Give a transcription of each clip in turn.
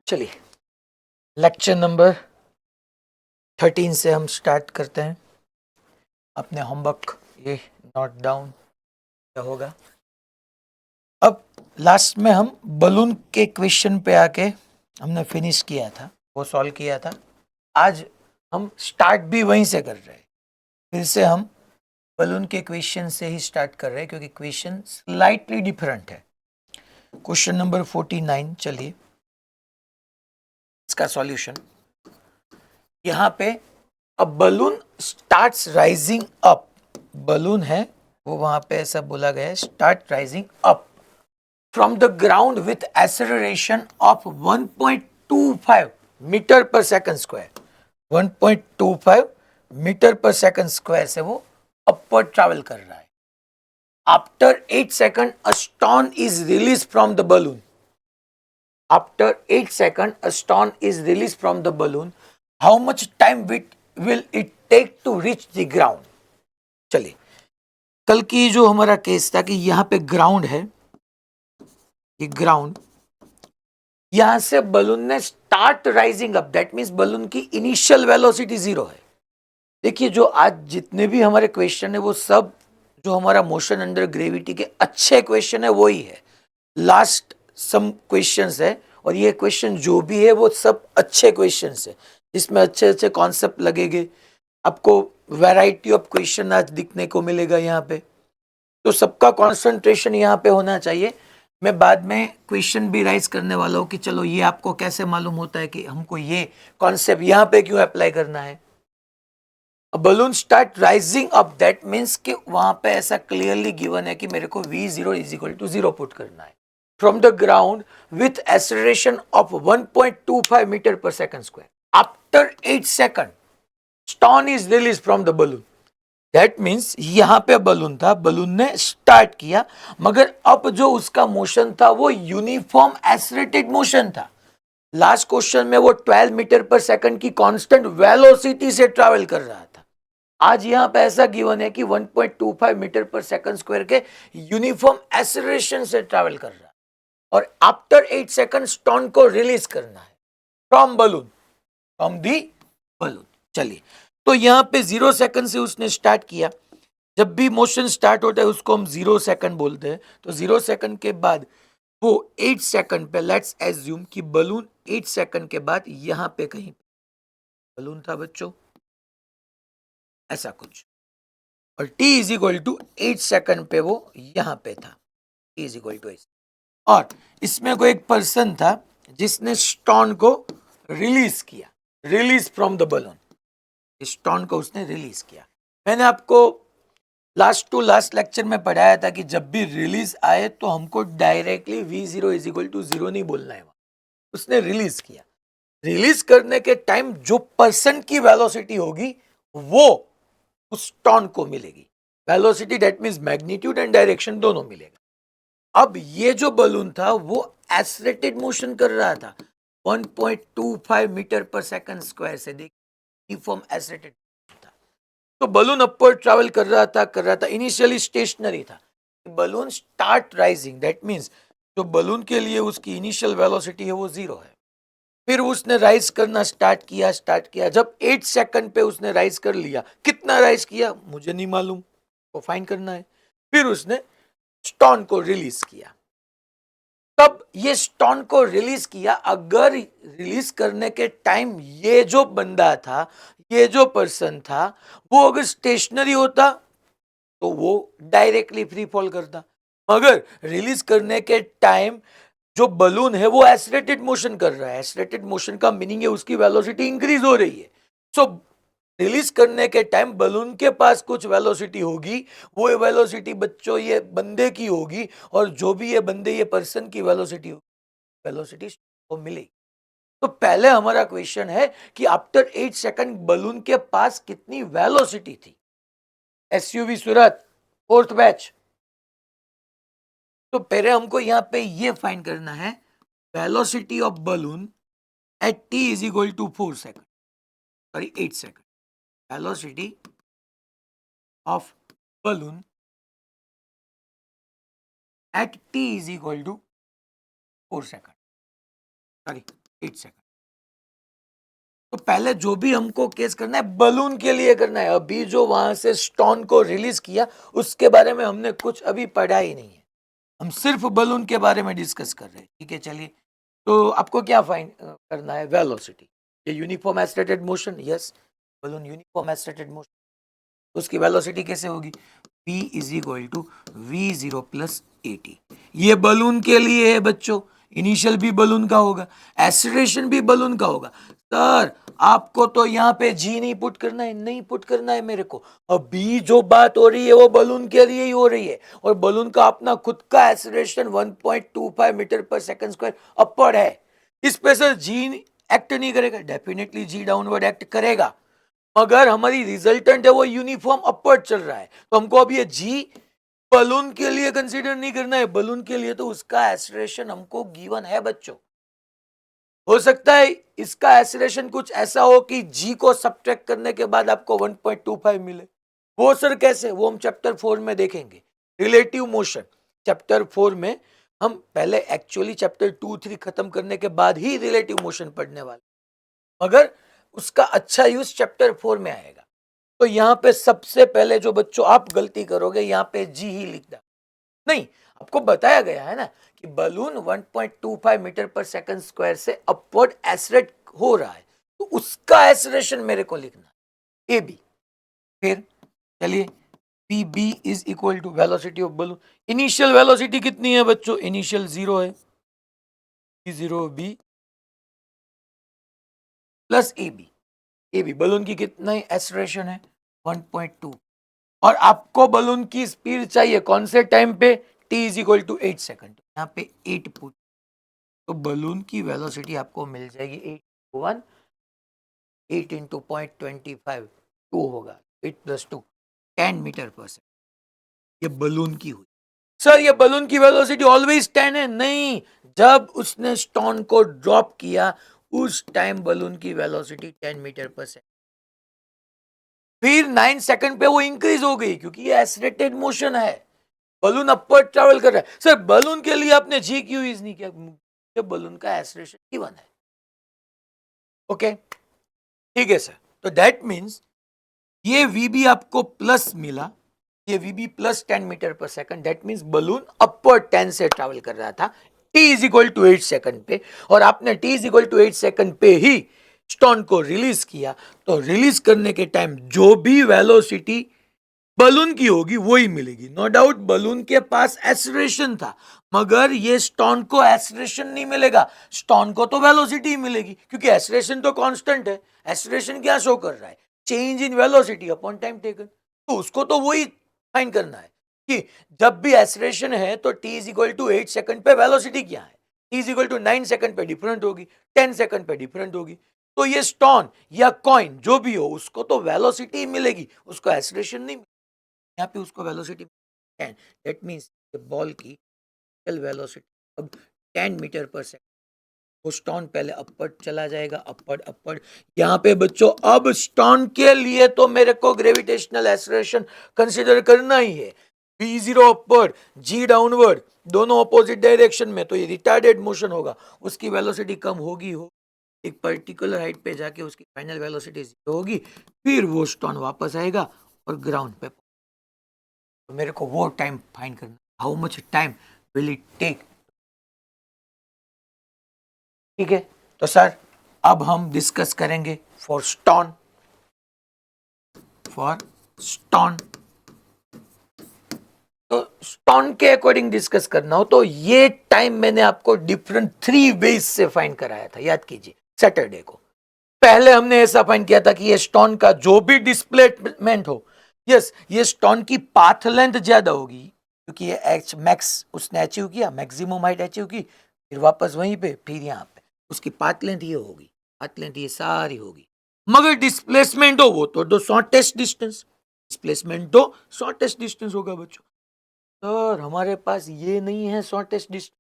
चलिए lecture number 13 से हम स्टार्ट करते हैं। अपने होमवर्क ये नोट डाउन क्या होगा। अब लास्ट में हम बलून के क्वेश्चन पे आके हमने फिनिश किया था, वो सॉल्व किया था। आज हम स्टार्ट भी वहीं से कर रहे हैं। फिर से हम बलून के क्वेश्चन से ही स्टार्ट कर रहे हैं क्योंकि क्वेश्चन स्लाइटली डिफरेंट है। क्वेश्चन नंबर 49, चलिए इसका सॉल्यूशन। यहाँ पे a balloon starts rising up, balloon है वो वहां पे ऐसा बोला गया है, start rising up from the ground with acceleration of 1.25 metre per second square. 1.25 metre per second square से वो अपवर्ड ट्रैवल कर रहा है। After 8 second a stone is release from the balloon. After 8 seconds, a stone is released from the balloon. How much time will it take to reach the ground? चलिए, कल की जो हमारा केस था कि यहाँ पे ग्राउंड है, ये ग्राउंड, यहां से बलून ने start rising up, that means balloon की इनिशियल वेलोसिटी 0 है। देखिए जो आज जितने भी हमारे क्वेश्चन है वो सब जो हमारा मोशन अंडर ग्रेविटी के अच्छे क्वेश्चन है वो ही है। लास्ट सम क्वेश्चंस है और ये क्वेश्चन जो भी है वो सब अच्छे क्वेश्चंस है, इसमें अच्छे अच्छे कॉन्सेप्ट लगेंगे। आपको वैरायटी ऑफ क्वेश्चन आज दिखने को मिलेगा यहाँ पे, तो सबका कॉन्सेंट्रेशन यहाँ पे होना चाहिए। मैं बाद में क्वेश्चन भी राइज करने वाला हूँ कि चलो ये आपको कैसे मालूम होता है कि हमको ये कॉन्सेप्ट यहाँ पे क्यों अप्लाई करना है। Balloon start rising up, that means कि वहां पे ऐसा क्लियरली गिवन है कि मेरे को v0 is equal to 0 put करना है from the ground with acceleration of 1.25 metre per second square. After 8 second stone is release from the balloon. That means यहां पे बलून था, बलून ने स्टार्ट किया, मगर अब जो उसका मोशन था वो यूनिफॉर्म एक्सेलरेटेड मोशन था। लास्ट क्वेश्चन में वो 12 मीटर पर सेकंड की कांस्टेंट वेलोसिटी से ट्रैवल कर रहा था। आज यहां पे ऐसा गिवन है कि 1.25 मीटर पर सेकंड स्क्वायर के यूनिफॉर्म एक्सेलरेशन से ट्रैवल कर रहा है और आफ्टर 8 सेकंड स्टोन को रिलीज करना है from balloon, from the balloon. चलिए, तो यहां पे 0 सेकंड से उसने स्टार्ट किया। जब भी मोशन स्टार्ट होता है उसको हम 0 सेकंड बोलते हैं। तो 0 सेकंड के बाद वो 8 सेकंड पे, लेट्स एज्यूम कि बलून 8 सेकंड के बाद यहां पे कहीं बलून था बच्चों, ऐसा कुछ, और t is equal to 8 second पे वो यहां पे था, t इज इक्वल टू 8। और इसमें कोई एक पर्सन था जिसने स्टोन को रिलीज किया, release from the balloon, stone को उसने रिलीज किया। मैंने आपको लास्ट टू लास्ट लेक्चर में पढ़ाया था कि जब भी रिलीज आए तो हमको directly v0 is equal to 0 नहीं बोलना है। उसने रिलीज किया, रिलीज करने के टाइम जो पर्सन की वेलोसिटी होगी वो उस टॉन को मिलेगी। Velocity that means magnitude and direction दोनों मिलेगा। अब ये जो बलून था वो एक्सेलरेटेड मोशन कर रहा था 1.25 मीटर पर सेकंड स्क्वायर से, देखिए यूनिफॉर्म एक्सेलरेटेड था। तो बलून अपवर्ड ट्रैवल कर रहा था, इनिशियली स्टेशनरी था। Balloon start rising, that means जो बलून के लिए उसकी इनिशियल वेलोसिटी है वो 0 है। फिर उसने राइज करना स्टार्ट किया। जब 8 सेकंड पे उसने राइज कर लिया, कितना राइज किया मुझे नहीं मालूम, वो फाइंड करना है। फिर उसने स्टोन को रिलीज किया। तब ये स्टोन को रिलीज किया, अगर रिलीज करने के टाइम ये जो बंदा था, ये जो पर्सन था, वो अगर स्टेशनरी होता तो वो डायरेक्टली फ्री फॉल करता, मगर रिलीज करने के टाइम जो बलून है वो एक्सेलरेटेड मोशन कर रहा है। एक्सेलरेटेड मोशन का मीनिंग है उसकी वेलोसिटी इंक्रीज हो रही है। सो रिलीज करने के टाइम बलून के पास कुछ वेलोसिटी होगी, वो वेलोसिटी बच्चों ये बंदे की होगी, और जो भी ये बंदे ये पर्सन की वेलोसिटी वेलोसिटी को मिलेगी। तो पहले हमारा क्वेश्चन है कि आफ्टर 8 सेकंड बलून के पास कितनी वेलोसिटी थी। एसयूवी सूरत, फोर्थ बैच। तो पहले हमको यहां पे ये फाइंड करना है velocity of balloon at t is equal to 4 seconds, sorry 8 seconds. Velocity of balloon at t is equal to 4 seconds, sorry 8 second. तो पहले जो भी हमको केस करना है बलून के लिए करना है। अभी जो वहां से स्टोन को रिलीज किया उसके बारे में हमने कुछ अभी पढ़ा ही नहीं है, हम सिर्फ बलून के बारे में डिस्कस कर रहे हैं। ठीक है, चलिए। तो आपको क्या फाइंड करना है? वेलोसिटी। ये uniform accelerated motion, yes, balloon uniform accelerated motion, उसकी वेलोसिटी कैसे होगी? v is equal to v0 plus at। ये बलून के लिए है बच्चों, इनिशियल भी बलून का होगा, एक्सीलरेशन भी बलून का होगा। सर आपको तो यहाँ पे जी नहीं पुट करना है, नहीं पुट करना है मेरे को। अभी जो बात हो रही है वो बलून के लिए ही हो रही है, और बलून का अपना खुद का acceleration 1.25 metre per second square upward है। इस पे सर जी एक्ट नहीं करेगा? डेफिनेटली जी डाउनवर्ड एक्ट करेगा, मगर हमारी रिजल्टेंट है वो यूनिफॉर्म अपवर्ड चल रहा है। तो हमको अब ये जी बलून के लिए कंसीडर नहीं करना है, बलून के लिए तो उसका एक्सीलरेशन हमको गिवन है बच्चों। हो सकता है इसका एक्सीलरेशन कुछ ऐसा हो कि जी को सब्ट्रैक्ट करने के बाद आपको 1.25 मिले। वो सर कैसे, वो हम चैप्टर 4 में देखेंगे। रिलेटिव मोशन चैप्टर 4 में हम पहले एक्चुअली चैप्टर 2-3 खत्म करने के बाद ही रिलेटिव मोशन पढ़ने वाले, मगर उसका अच्छा यूज चैप्टर 4 में आएगा। तो यहाँ पे सबसे पहले जो बच्चों आप गलती करोगे, यहाँ पे जी ही लिखना नहीं। आपको बताया गया है ना कि balloon 1.25 metre per second square से अपवर्ड एक्सेलरेट हो रहा है, तो उसका एक्सेलरेशन मेरे को लिखना है, ए बी। फिर चलिए, P B is equal to velocity of balloon. Initial velocity कितनी है बच्चों? इनिशियल 0 है, zero B plus A B. A B balloon की कितना एक्सेलरेशन है? 1.2। और आपको बलून की स्पीड चाहिए कौन से टाइम पे? t is equal to 8 second. यहाँ पे 8 पुट, तो बलून की वेलोसिटी आपको मिल जाएगी 8 इंटू 0.25, 2 होगा, 8 प्लस 2 10 मीटर पर सेकंड। ये बलून की हुई। सर ये बलून की वेलोसिटी ऑलवेज 10 है? नहीं, जब उसने स्टोन को ड्रॉप किया उस टाइम बलून की वेलोसिटी 10 मीटर पर सेकंड। फिर 9 सेकंड पे वो इंक्रीज हो गई क्योंकि ये एक्सीलरेटेड मोशन है, बलून अपवर्ड ट्रैवल कर रहा है। सर बलून के लिए आपने जी क्यों यूज नहीं किया? जब बलून का एक्सीलरेशन गिवन है। ओके, ठीक है सर। तो दैट मींस ये वीबी आपको प्लस मिला, ये VB plus 10 metre per second. That means balloon upward 10 से ट्रैवल कर रहा था T is equal to 8 second पे, और आपने T is equal to 8 second पे ही स्टोन को रिलीज किया। तो रिलीज करने के टाइम जो भी वेलोसिटी बलून की होगी वही मिलेगी। नो डाउट बलून के पास एक्सीलरेशन था, मगर ये स्टोन को एक्सीलरेशन नहीं मिलेगा, स्टोन को तो वेलोसिटी मिलेगी, क्योंकि एक्सीलरेशन तो कांस्टेंट है। एक्सीलरेशन क्या शो कर रहा है? Change in velocity upon time taken. तो उसको तो वही फाइंड करना है कि जब भी एक्सीलरेशन है तो t is equal to 8 second पे वेलोसिटी क्या है? t is equal to 9 second पे डिफरेंट होगी, 10 सेकंड पे डिफरेंट होगी। तो ये स्टोन या कॉइन जो भी हो उसको तो वेलोसिटी मिलेगी, उसको एक्सीलरेशन नहीं। यहाँ पे उसको वेलोसिटी 10, दैट मींस बॉल की वेलोसिटी अब 10 मीटर पर सेकंड। वो स्टोन पहले अपवर्ड चला जाएगा, अपवर्ड अपवर्ड। यहाँ पे बच्चों अब स्टोन के लिए तो मेरे को ग्रेविटेशनल एक्सेलरेशन कंसीडर करना ही है। v0 अपवर्ड, g डाउनवर्ड, दोनों अपोजिट डायरेक्शन में, तो ये रिटार्डेड मोशन होगा, उसकी वेलोसिटी कम होगी हो, एक पर्टिकुलर हाइट पे जाके उसकी फाइनल वेलोसिटी 0 होगी, फिर वो स्टोन वापस आएगा और ग्राउंड पे। तो मेरे को वो टाइम फाइंड करना, how much time will it take. ठीक है, तो सर अब हम डिस्कस करेंगे फॉर स्टोन। तो स्टोन के अकॉर्डिंग डिस्कस करना हो तो ये टाइम मैंने आपको डिफरेंट 3 वेज से फाइंड कराया था, याद कीजिए सैटरडे को। पहले हमने ऐसा फाइंड किया था कि ये स्टोन का जो भी डिस्प्लेसमेंट हो, यस, ये स्टोन की पाथ लेंथ ज्यादा होगी क्योंकि ये एच मैक्स उसने अचीव किया, मैक्सिमम हाइट अचीव की, फिर वापस वहीं पे, फिर यहाँ पे उसकी पाथ लेंथ ये होगी, पाथ लेंथ ये सारी होगी। मगर डिस्प्लेसमेंट हो वो तो शॉर्टेस्ट डिस्टेंस, डिस्प्लेसमेंट तो शॉर्टेस्ट डिस्टेंस होगा बच्चों। सर हमारे पास ये नहीं है शॉर्टेस्ट डिस्टेंस,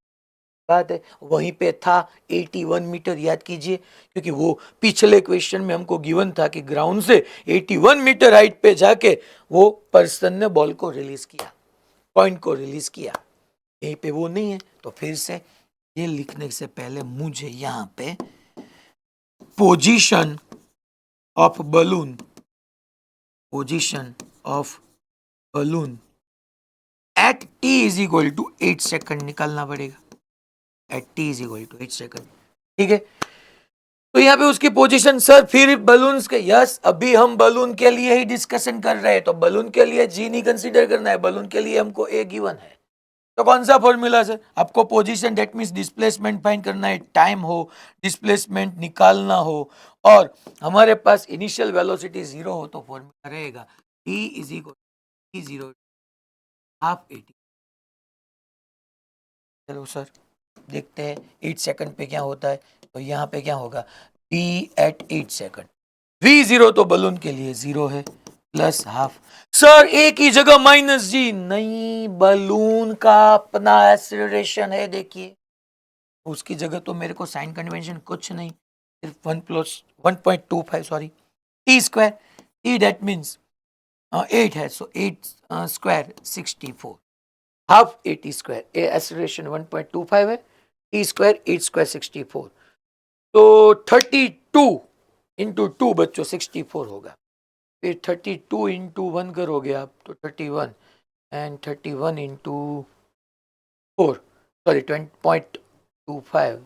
बात है वहीं पे था 81 मीटर, याद कीजिए, क्योंकि वो पिछले क्वेश्चन में हमको गिवन था कि ग्राउंड से 81 मीटर हाइट पे जाके वो पर्सन ने बॉल को रिलीज किया, पॉइंट को रिलीज किया। यहीं पे वो नहीं है, तो फिर से ये लिखने से पहले मुझे यहाँ पे position of balloon, position of balloon at t is equal to 8 second निकालना पड़ेगा, at t is equal to 8 second. ठीक है, तो यहाँ पे उसकी पोजीशन, सर फिर बलून्स के, यस अभी हम बलून के लिए ही डिस्कशन कर रहे हैं, तो बलून के लिए जी नहीं कंसीडर करना है, बलून के लिए हमको ए गिवन है। तो कौन सा फॉर्मूला सर? आपको position that means displacement find करना है, टाइम हो, डिस्प्लेसमेंट निकालना हो, और हमारे पास इनिशियल वेलोसिटी 0 हो, तो फॉर्मूला रहेगा t is equal to t0 half 80। चलो सर देखते हैं 8 सेकंड पे क्या होता है। तो यहाँ पे क्या होगा, t एट 8 सेकंड, v0 तो बलून के लिए 0 है, प्लस हाफ। सर एक ही जगह माइनस जी, नहीं, बलून का अपना एक्सीलरेशन है, देखिए उसकी जगह तो मेरे को साइन कन्वेंशन कुछ नहीं, सिर्फ 1 plus 1.25 sorry T square, T that means 8 है, सो 8 स्क्वायर 64, हाफ 80 स्क्वायर, ए एक्सीलरेशन 1.25 है, टी स्क्वायर 8 स्क्वायर 64, तो 32 इंटू 2 बच्चों 64 होगा, फिर 32 इंटू 1 करोगे आप तो 31, and 31 into 4 sorry 20.25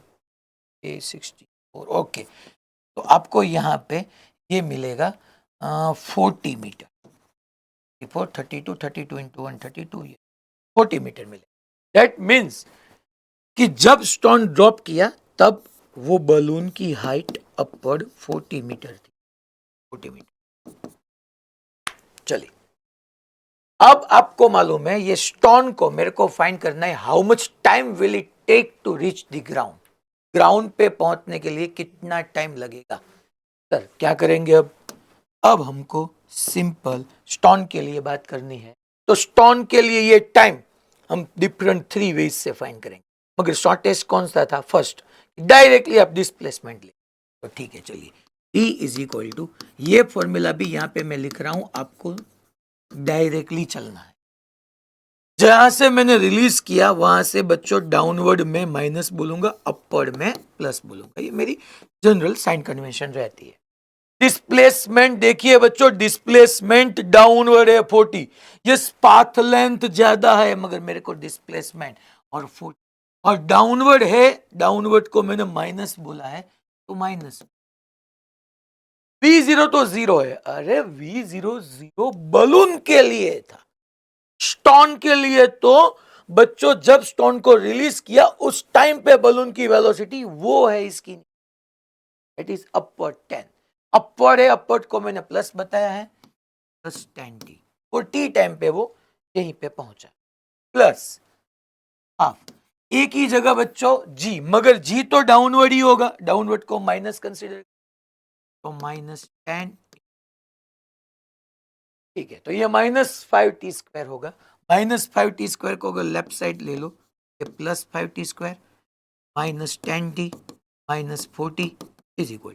A 64, okay. तो आपको यहाँ पे ये मिलेगा 40 मीटर, 32 32 इंटू 132 ये 40 मीटर मिलेगा। दैट मीन्स कि जब स्टोन ड्रॉप किया तब वो बलून की हाइट अपवर्ड 40 मीटर थी, 40 मीटर। चलिए अब आपको मालूम है ये स्टोन को मेरे को फाइंड करना है, how much time will it take to reach the ground, ground पे पहुंचने के लिए कितना टाइम लगेगा। सर क्या करेंगे अब हमको सिंपल स्टोन के लिए बात करनी है, तो स्टोन के लिए ये टाइम हम डिफरेंट 3 वेज से फाइंड करेंगे, मगर शॉर्टेस्ट कौन सा था, फर्स्ट डायरेक्टली आप डिस्प्लेसमेंट ले, तो ठीक है चलिए t इज इक्वल टू, ये फॉर्मूला भी यहाँ पे मैं लिख रहा हूं, आपको डायरेक्टली चलना है, जहां से मैंने रिलीज किया वहां से बच्चों डाउनवर्ड में माइनस बोलूंगा, अपवर्ड में प्लस बोलूंगा, ये मेरी जनरल साइन कन्वेंशन रहती है। डिस्प्लेसमेंट देखिए बच्चों, डिस्प्लेसमेंट डाउनवर्ड है 40, ये पाथ लेंथ ज्यादा है मगर मेरे को डिस्प्लेसमेंट और 40, और डाउनवर्ड है, डाउनवर्ड को मैंने माइनस बोला है तो माइनस, v0 तो 0 है, अरे v0 0 बलून के लिए था, स्टोन के लिए तो बच्चों जब स्टोन को रिलीज किया उस टाइम पे बलून की वेलोसिटी वो है इसकी, इट इज अपवर्ड 10, अपवर्ड है, अपवर्ड को मैंने प्लस बताया है, प्लस 10t, और t टाइम पे वो यहीं पे पहुंचा, प्लस हाफ, एक ही जगह बच्चों g, मगर g तो डाउनवर्ड ही होगा, डाउनवर्ड को माइनस कंसीडर, तो -10, ठीक है, तो ये -5t स्क्वायर होगा, -5t स्क्वायर को अगर लेफ्ट साइड ले लो, ये +5t square -10t -40 is equal,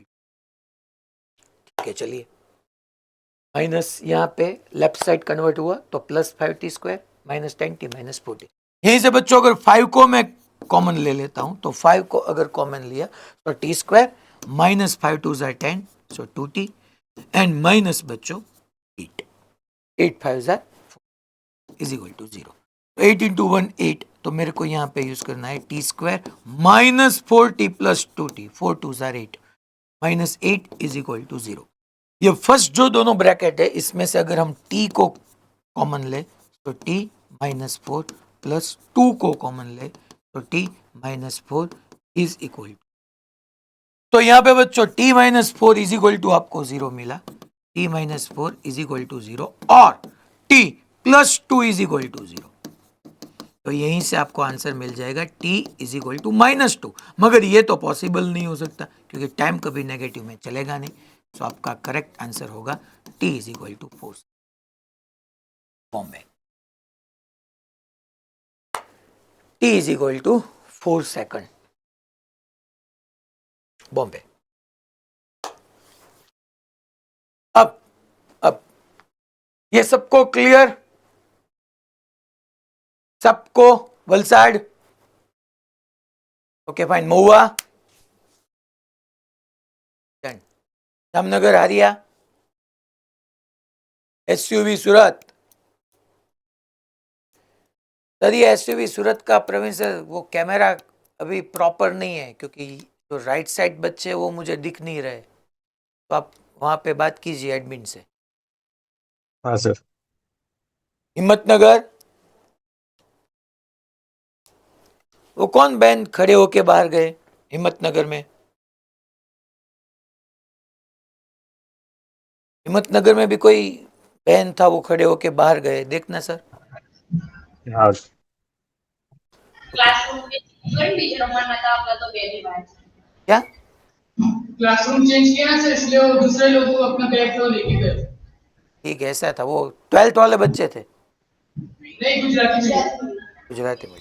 ठीक है चलिए, माइनस यहाँ पे लेफ्ट साइड कन्वर्ट हुआ तो +5t स्क्वायर -10t -40, यहीं से बच्चों अगर 5 को मैं कॉमन ले लेता हूं, तो 5 को अगर कॉमन लिया तो t square -5 2 10, so 2t, and minus बच्चों 8, 8 5 इज इक्वल टू 0, 8 इंटू 1 8, तो मेरे को यहाँ पे यूज करना है t square -4t plus 2t, 4 2 8, -8 is equal to 0। ये फर्स्ट जो दोनों ब्रैकेट है इसमें से अगर हम t को कॉमन ले तो t -4 प्लस 2 को कॉमन ले तो t -4 इज इक्वल टू, तो यहाँ पे बच्चों t -4 इज इक्वल टू आपको 0 मिला, t -4 इज इक्वल टू 0 और t +2 इज इक्वल टू 0, तो यहीं से आपको आंसर मिल जाएगा t इज इक्वल टू -2, मगर ये तो पॉसिबल नहीं हो सकता क्योंकि टाइम कभी नेगेटिव में चलेगा नहीं, तो आपका करेक्ट आंसर होगा t is equal to 4 Bombay, t is equal to 4 second Bombay. अब ये सबको क्लियर, सबको वलसाड, ओके फाइन, महुआ जामनगर हारिया, एसयूवी सूरत। सर ये एसयूवी सूरत का प्रवीण सर वो कैमरा अभी प्रॉपर नहीं है क्योंकि जो राइट साइड बच्चे वो मुझे दिख नहीं रहे, तो आप वहां पे बात कीजिए एडमिन से। हाँ सर। हिम्मतनगर, वो कौन बहन खड़े होके बाहर गए हिम्मतनगर में? हिम्मतनगर में भी कोई बहन था वो खड़े होके बाहर गए, देखना सर। हाँ क्लासरूम में टीचर मन में था आपका तो पहली बार क्या क्लासरूम चेंज किया ना सर, इसलिए वो दूसरे लोगों को अपना बैग तो लेके गए। ठीक है, ऐसा था, वो 12th वाले बच्चे थे, नहीं, गुजराती में। गुजराती में।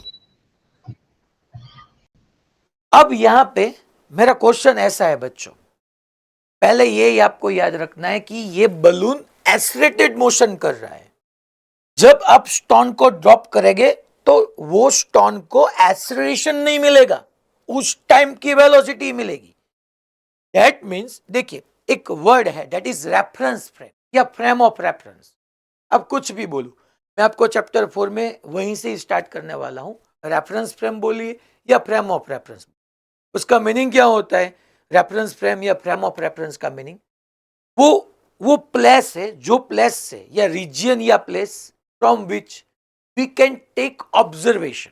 अब यहां पे मेरा क्वेश्चन ऐसा है बच्चों, पहले ये आपको याद रखना है कि ये बलून एक्सलेटेड मोशन कर रहा है। जब आप स्टोन को ड्रॉप करेंगे तो वो स्टोन को एक्सेलरेशन नहीं मिलेगा, उस टाइम की वेलोसिटी मिलेगी। दैट मींस देखिए एक वर्ड है दैट इज रेफरेंस फ्रेम या फ्रेम ऑफ रेफरेंस। अब कुछ भी बोलूं, मैं आपको चैप्टर 4 में वहीं से स्टार्ट करने वाला हूं। रेफरेंस फ्रेम बोलिए या फ्रेम ऑफ रेफरेंस, उसका मीनिंग क्या होता है? रेफरेंस फ्रेम या फ्रेम ऑफ रेफरेंस का मीनिंग वो प्लेस है जो प्लेस से या रीजियन या place from which we can take observation,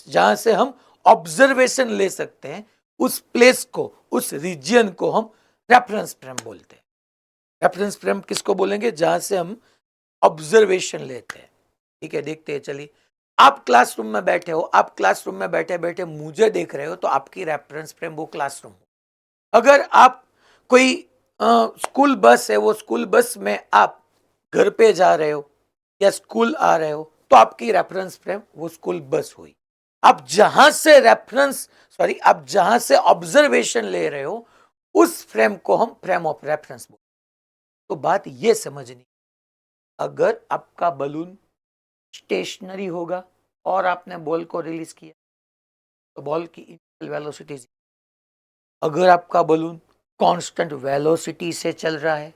जहां से हम ऑब्जर्वेशन ले सकते हैं, उस प्लेस को उस रीजियन को हम रेफरेंस फ्रेम बोलते हैं। रेफरेंस फ्रेम किसको बोलेंगे? जहां से हम ऑब्जर्वेशन लेते हैं। ठीक है, देखते हैं, चलिए। आप क्लासरूम में बैठे हो, आप क्लासरूम में बैठे बैठे मुझे देख रहे हो, तो आपकी रेफरेंस फ्रेम वो क्लासरूम हो। अगर आप कोई स्कूल बस है, वो स्कूल बस में आप घर पे जा रहे हो या स्कूल आ रहे हो, तो आपकी रेफरेंस फ्रेम वो स्कूल बस हुई। आप जहां से आप जहां से ऑब्जर्वेशन ले रहे हो, उस फ्रेम को हम फ्रेम ऑफ रेफरेंस बोलते हैं। तो बात ये समझनी, अगर आपका बलून स्टेशनरी होगा और आपने बॉल को रिलीज किया तो बॉल की इनिशियल वेलोसिटी, अगर आपका बलून कांस्टेंट वेलोसिटी से चल रहा है,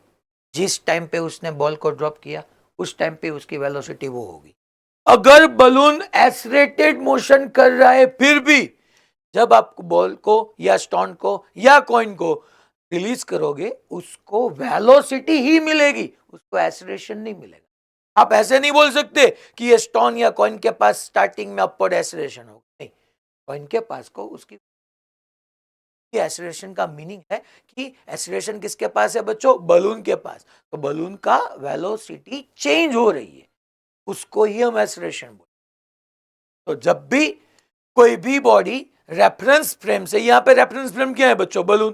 जिस टाइम पे उसने बॉल को ड्रॉप किया उस टाइम पे उसकी वेलोसिटी वो होगी। अगर बलून एक्सलेटेड मोशन कर रहा है, फिर भी जब आप बॉल को या स्टोन को या कॉइन को रिलीज करोगे उसको वेलोसिटी ही मिलेगी, उसको एक्सेलरेशन नहीं मिलेगा। आप ऐसे नहीं बोल सकते कि ये स्टोन या कॉइन के पास स्टार्टिंग में अपवर्ड एक्सेलरेशन होगा, नहीं, कॉइन के पास को उसकी एक्सेलरेशन का मीनिंग है कि एक्सेलरेशन किसके पास है बच्चों? बलून के पास। तो बलून का वेलोसिटी चेंज हो रही है, उसको ही हम एक्सेलरेशन बोलते हैं। तो जब भी कोई भी बॉडी रेफरेंस फ्रेम से, यहां पे रेफरेंस फ्रेम क्या है बच्चों? बलून।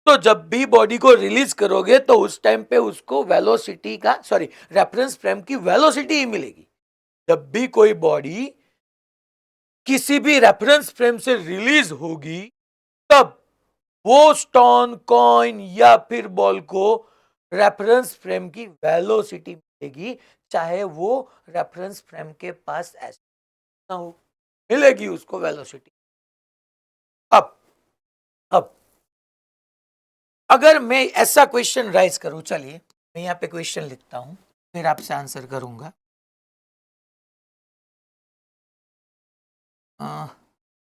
तो जब भी बॉडी को रिलीज करोगे तो उस टाइम पे उसको वेलोसिटी का रेफरेंस फ्रेम की वेलोसिटी ही मिलेगी। जब भी कोई बॉडी किसी भी रेफरेंस फ्रेम से रिलीज होगी तब वो स्टोन, कॉइन या फिर बॉल को रेफरेंस फ्रेम की वेलोसिटी मिलेगी, चाहे वो रेफरेंस फ्रेम के पास ऐसा ना हो, मिलेगी उसको वेलोसिटी। अब अब अगर मैं ऐसा क्वेश्चन राइज करूं, चलिए मैं यहां पे क्वेश्चन लिखता हूं फिर आपसे आंसर करूंगा।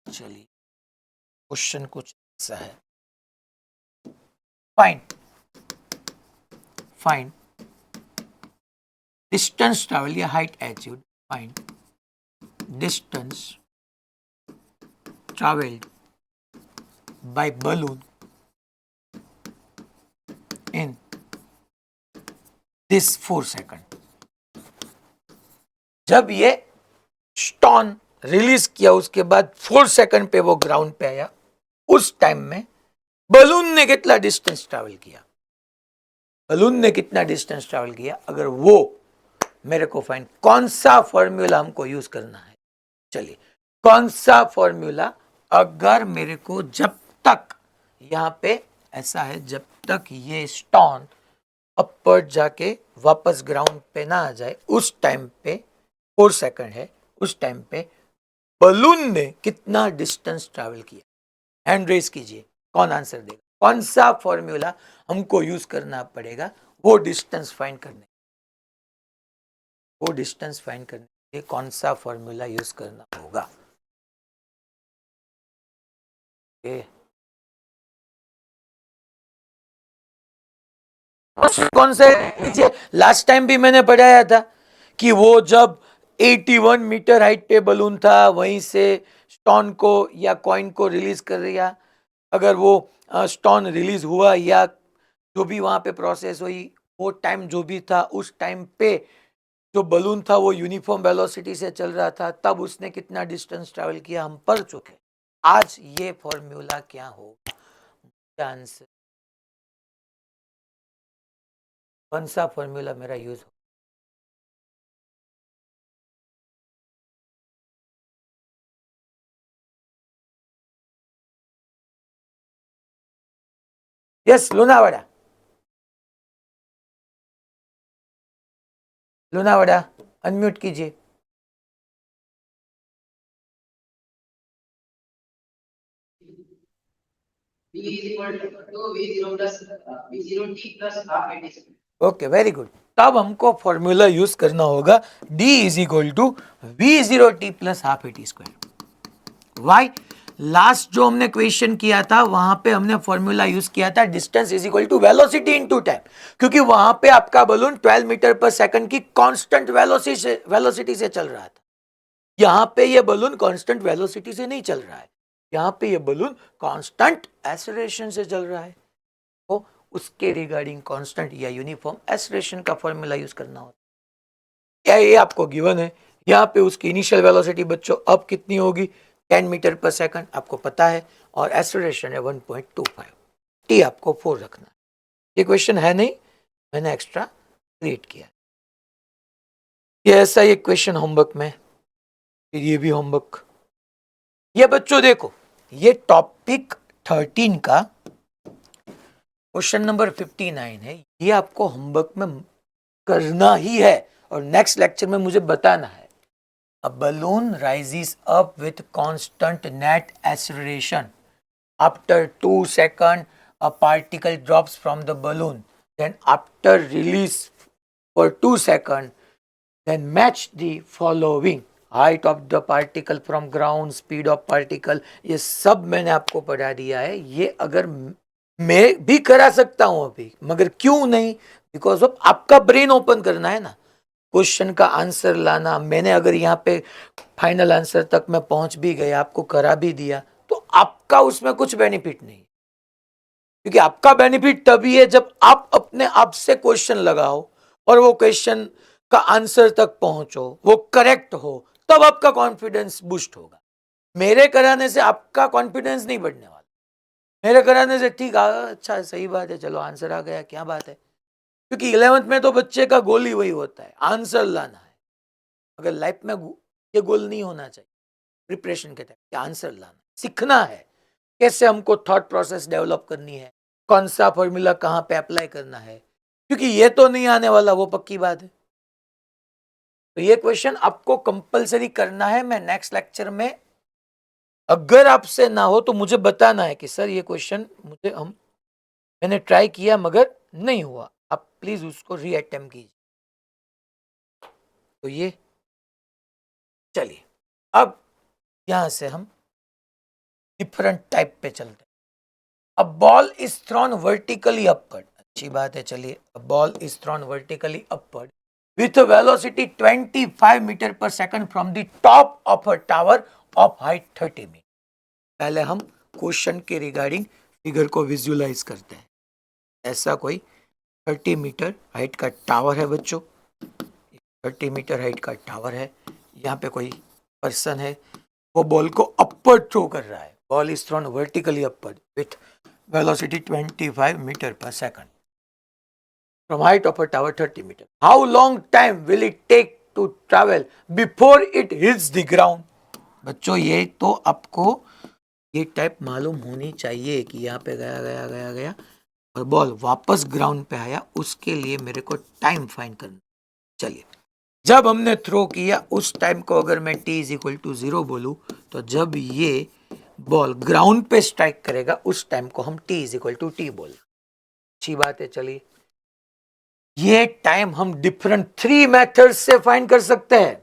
चलिए क्वेश्चन कुछ ऐसा है, फाइन फाइन डिस्टेंस ट्रैवल या height achieved, fine distance traveled by balloon in this 4 second. जब ये स्टोन रिलीज किया उसके बाद 4 सेकंड पे वो ग्राउंड पे आया, उस टाइम में बलून ने कितना डिस्टेंस ट्रैवल किया? बलून ने कितना डिस्टेंस ट्रैवल किया, अगर वो मेरे को फाइंड, कौन सा फॉर्मूला हमको यूज करना है? चलिए कौन सा फॉर्मूला, अगर मेरे को जब तक यहां पे ऐसा है, जब तक ये स्टोन अपर जाके वापस ग्राउंड पे ना आ जाए, उस टाइम पे 4 सेकंड है, उस टाइम पे बलून ने कितना डिस्टेंस ट्रैवल किया? हैंड रेस कीजिए, कौन आंसर देगा? कौन सा फॉर्मूला हमको यूज करना पड़ेगा वो डिस्टेंस फाइंड करने के लिए कौन सा फॉर्मूला यूज करना होगा। कौन से लास्ट टाइम भी मैंने पढ़ाया था कि वो जब 81 मीटर हाइट पे बलून था वहीं से स्टोन को या कॉइन को रिलीज कर दिया, अगर वो स्टोन रिलीज हुआ या जो भी वहां पे प्रोसेस हुई वो टाइम जो भी था उस टाइम पे जो बलून था वो यूनिफॉर्म वेलोसिटी से चल रहा था, तब उसने कितना डिस्टेंस ट्रैवल किया हम पढ़ चुके। आज ये फॉर्मूला क्या होगा, आंसर कौन सा फॉर्मूला मेरा यूज हो। यस लोनावाड़ा, लोनावाड़ा अनम्यूट कीजिए। Okay very good. तब हमको फॉर्मूला यूज करना होगा d is equal to v0t plus half AT square. Why, last जो हमने क्वेश्चन किया था वहां पे हमने फॉर्मूला यूज किया था distance is equal to velocity into time, क्योंकि वहां पे आपका बलून 12 मीटर पर सेकंड की कांस्टेंट वेलोसिटी से चल रहा था। यहां पे ये बलून कांस्टेंट वेलोसिटी से नहीं चल रहा है, यहां पे ये बलून कांस्टेंट एक्सेलरेशन से चल रहा है, तो उसके रिगार्डिंग कांस्टेंट या यूनिफॉर्म एक्सेलरेशन का फॉर्मूला यूज करना होता है। क्या ये आपको गिवन है, यहाँ पे उसकी इनिशियल वेलोसिटी बच्चों अब कितनी होगी 10 मीटर पर सेकंड आपको पता है, और एक्सेलरेशन है 1.25, टी आपको 4 रखना है। ये क्वेश्चन है नहीं, मैंने एक्स्ट्रा क्रिएट किया। ये ऐसा ही एक क्वेश्चन होमवर्क में, फिर ये भी होमवर्क। ये बच्चों देखो, ये टॉपिक 13 का क्वेश्चन नंबर 59 है, ये आपको होमवर्क में करना ही है और नेक्स्ट लेक्चर में मुझे बताना है। A balloon rises up with constant net acceleration. After 2 seconds, a particle drops from the balloon. Then after release for 2 seconds, then match the following. Height of the particle from ground, speed of particle, ये सब मैंने आपको पढ़ा दिया है। ये अगर मैं भी करा सकता हूं अभी, मगर क्यों नहीं, बिकॉज ऑफ आपका ब्रेन ओपन करना है ना, क्वेश्चन का आंसर लाना। मैंने अगर यहाँ पे फाइनल आंसर तक मैं पहुंच भी गया, आपको करा भी दिया, तो आपका उसमें कुछ बेनिफिट नहीं, क्योंकि आपका बेनिफिट तभी है जब आप अपने आप से क्वेश्चन लगाओ और वो क्वेश्चन का आंसर तक पहुंचो, वो करेक्ट हो, तब आपका कॉन्फिडेंस बूस्ट होगा। मेरे कराने से आपका कॉन्फिडेंस नहीं बढ़ने वाला। मेरे कराने से ठीक है, अच्छा सही बात है, चलो आंसर आ गया, क्या बात है, क्योंकि 11th में तो बच्चे का गोल ही वही होता है, आंसर लाना है। अगर लाइफ में ये गोल नहीं होना चाहिए, प्रिपरेशन के टाइम आंसर लाना, सीखना है कैसे हमको थॉट प्रोसेस डेवलप करनी है, कौन सा फॉर्मूला कहाँ पे अप्लाई करना है, क्योंकि ये तो नहीं आने वाला, वो पक्की बात है। तो ये क्वेश्चन आपको कंपलसरी करना है। मैं नेक्स्ट लेक्चर में अगर आपसे ना हो तो मुझे बताना है कि सर ये क्वेश्चन मैंने ट्राई किया मगर नहीं हुआ, आप प्लीज उसको रीअटेम्प्ट कीजिए। तो ये चलिए, अब यहां से हम डिफरेंट टाइप पे चलते हैं। A ball is thrown vertically upward, अच्छी बात है, चलिए ball is thrown vertically upward with a velocity 25 metre per second from the top of a tower of height 30 metre. पहले हम क्वेश्चन के रिगार्डिंग फिगर को विजुअलाइज करते हैं। ऐसा कोई 30 मीटर हाइट का टावर है बच्चों, 30 मीटर हाइट का टावर है, यहाँ पे कोई पर्सन है, वो बॉल को अपवर्ड थ्रो कर रहा है। Ball is thrown vertically upward with velocity 25 metre per second from height of a tower 30 meter. How long time will it take to travel before it hits the ground? बच्चों ये तो आपको ये type मालूम होनी चाहिए कि यहाँ पे गया गया गया गया और बॉल वापस ग्राउंड पे आया, उसके लिए मेरे को टाइम फाइंड करना। चलिए, जब हमने थ्रो किया उस टाइम को अगर मैं t इज इक्वल टू 0 बोलूँ, तो जब ये बॉल ग्राउंड पे स्ट्राइक करेगा उस टाइम को हम t is equal to T बोल। अच्छी बात है। चलिए ये टाइम हम डिफरेंट 3 मेथड से फाइंड कर सकते हैं।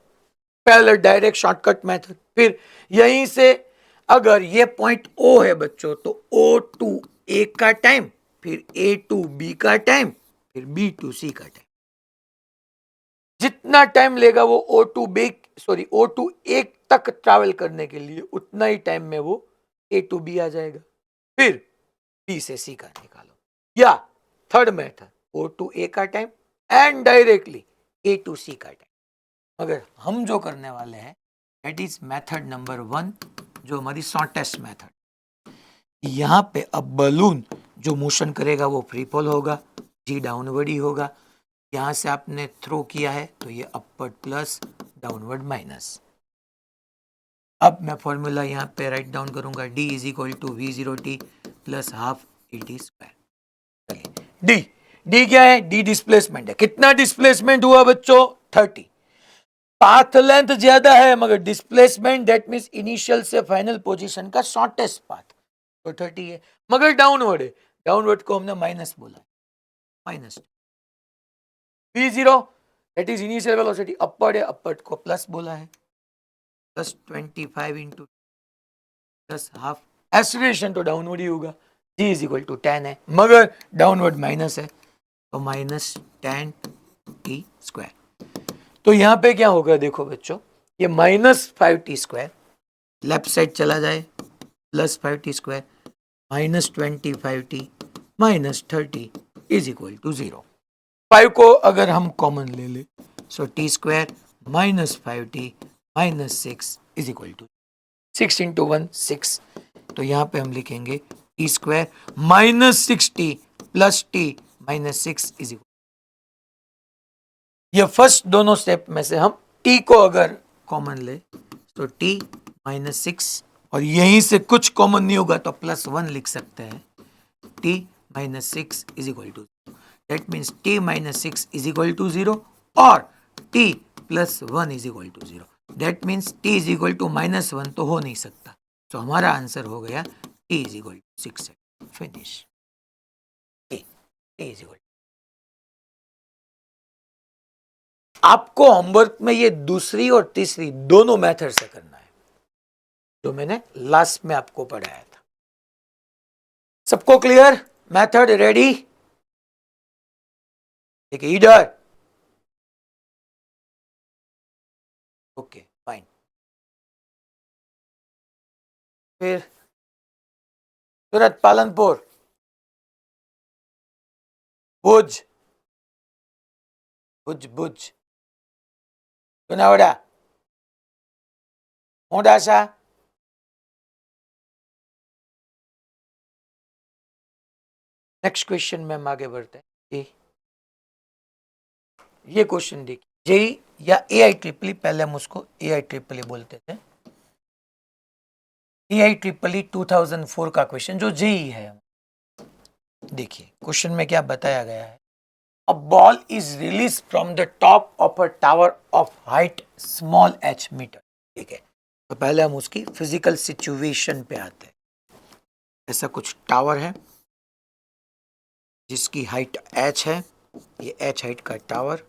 पहले डायरेक्ट शॉर्टकट मेथड, फिर यहीं से अगर ये पॉइंट O है बच्चों तो O टू A का टाइम, फिर A टू B का टाइम, फिर B टू C का टाइम। जितना टाइम लेगा वो O टू A तक ट्रैवल करने के लिए उतना ही टाइम में वो A टू B आ जाएगा। फिर B से C का निकालो, या third method O to A का time and directly A to C का टाइम। मगर हम जो करने वाले हैं दैट इज मेथड नंबर 1, जो हमारी शॉर्टेस्ट मेथड। यहां पे अब बलून जो मोशन करेगा वो फ्री फॉल होगा, जी डाउनवर्ड ही होगा। यहां से आपने थ्रो किया है तो ये अपवर्ड प्लस, डाउनवर्ड माइनस। अब मैं फॉर्मूला यहां पे राइट डाउन करूंगा, d is equal to v0t plus half dt square. d क्या है? d डिस्प्लेसमेंट है। कितना डिस्प्लेसमेंट हुआ बच्चों? 30। पाथ लेंथ ज्यादा है मगर डिस्प्लेसमेंट दैट मींस इनिशियल से फाइनल पोजीशन का शॉर्टेस्ट पाथ तो 30 है, मगर डाउनवर्ड है। डाउनवर्ड को हमने माइनस बोला, minus v0 that is initial velocity. Upward है, अपवर्ड को प्लस बोला है, plus 25 into plus half. Acceleration तो डाउनवर्ड ही होगा, g इज इक्वल टू 10 है मगर डाउनवर्ड माइनस है तो माइनस 10 t स्क्वायर। तो यहां पे क्या होगा देखो बच्चों, ये minus 5t square left side चला जाए, plus 5t square minus 25t minus 30 is equal to 0। 5 को अगर हम कॉमन ले ले so t square minus 5t minus 6 is equal to 6 into 1 6। तो यहां पे हम लिखेंगे t square minus 6t plus t minus 6 is equal. ये फर्स्ट दोनों स्टेप में से हम t को अगर कॉमन ले तो t माइनस 6 और यहीं से कुछ कॉमन नहीं होगा तो प्लस 1 लिख सकते हैं। t minus 6 is equal to, that means t minus 6 is equal to 0 और t plus 1 is equal to 0। That means t is equal to minus 1 तो हो नहीं सकता। तो हमारा आंसर हो गया t is equal to 6। Finish. t is equal. आपको होमवर्क में ये दूसरी और तीसरी दोनों मेथड से करना है जो मैंने लास्ट में आपको पढ़ाया था। सबको क्लियर? Method ready? ठीक है, इधर। Okay fine. फिर सूरत, पालनपुर, भुज, भुज भुज, लोनावड़ा, मोडासा, नेक्स्ट क्वेश्चन में हम आगे बढ़ते हैं। ये क्वेश्चन देखिए, जेई या AI-EEE, पहले हम उसको AI-EEE बोलते थे। AI-EEE 2004 का क्वेश्चन जो जेई है। देखिए क्वेश्चन में क्या बताया गया है। A ball is released from the top of a tower of height small h metre. ठीक है, तो पहले हम उसकी फिजिकल सिचुएशन पे आते हैं। ऐसा कुछ टावर है जिसकी हाइट h है, ये h हाइट का टावर,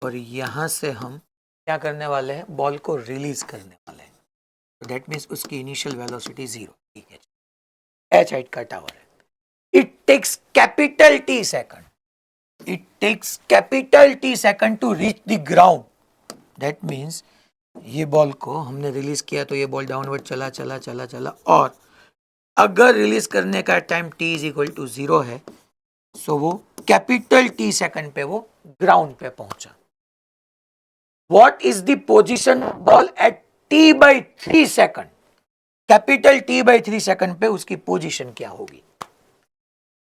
और यहां से हम क्या करने वाले हैं, बॉल को रिलीज करने वाले हैं। तो दैट मीन्स उसकी इनिशियल वेलोसिटी 0। ठीक है, h हाइट का टावर है। It takes capital T second, it takes capital T second to reach the ground. That means ये बॉल को हमने रिलीज किया तो ये बॉल डाउनवर्ड चला चला चला चला, और अगर रिलीज करने का time t is equal to 0 है सो वो कैपिटल T सेकंड पे वो ग्राउंड पे पहुंचा। What is the position ball at t by 3 second? Capital T by 3 second पे उसकी पोजीशन क्या होगी?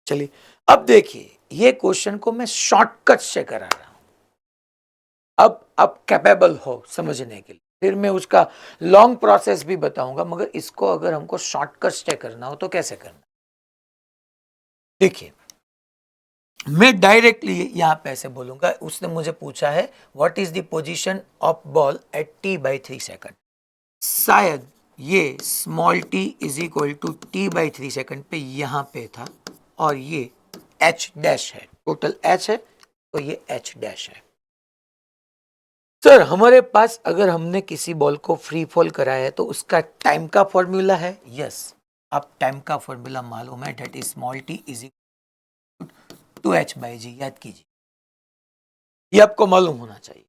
चलिए अब देखिए, ये क्वेश्चन को मैं शॉर्टकट से करा रहा हूं। अब आप कैपेबल हो समझने के लिए, फिर मैं उसका लॉन्ग प्रोसेस भी बताऊंगा, मगर इसको अगर हमको शॉर्टकट से करना हो तो कैसे करना। देखिए मैं डायरेक्टली यहां पे ऐसे बोलूंगा, उसने मुझे पूछा है what is the position of ball at t by 3 second. शायद ये small t is equal to t/3 second पे यहां पे था और ये h डैश है, टोटल h है तो ये h डैश है। सर हमारे पास अगर हमने किसी बॉल को फ्री फॉल कराया है तो उसका टाइम का फॉर्मूला है, यस आप टाइम का फॉर्मूला मालूम है, that is small t is equal to 2h/g, याद कीजिए, ये आपको मालूम होना चाहिए।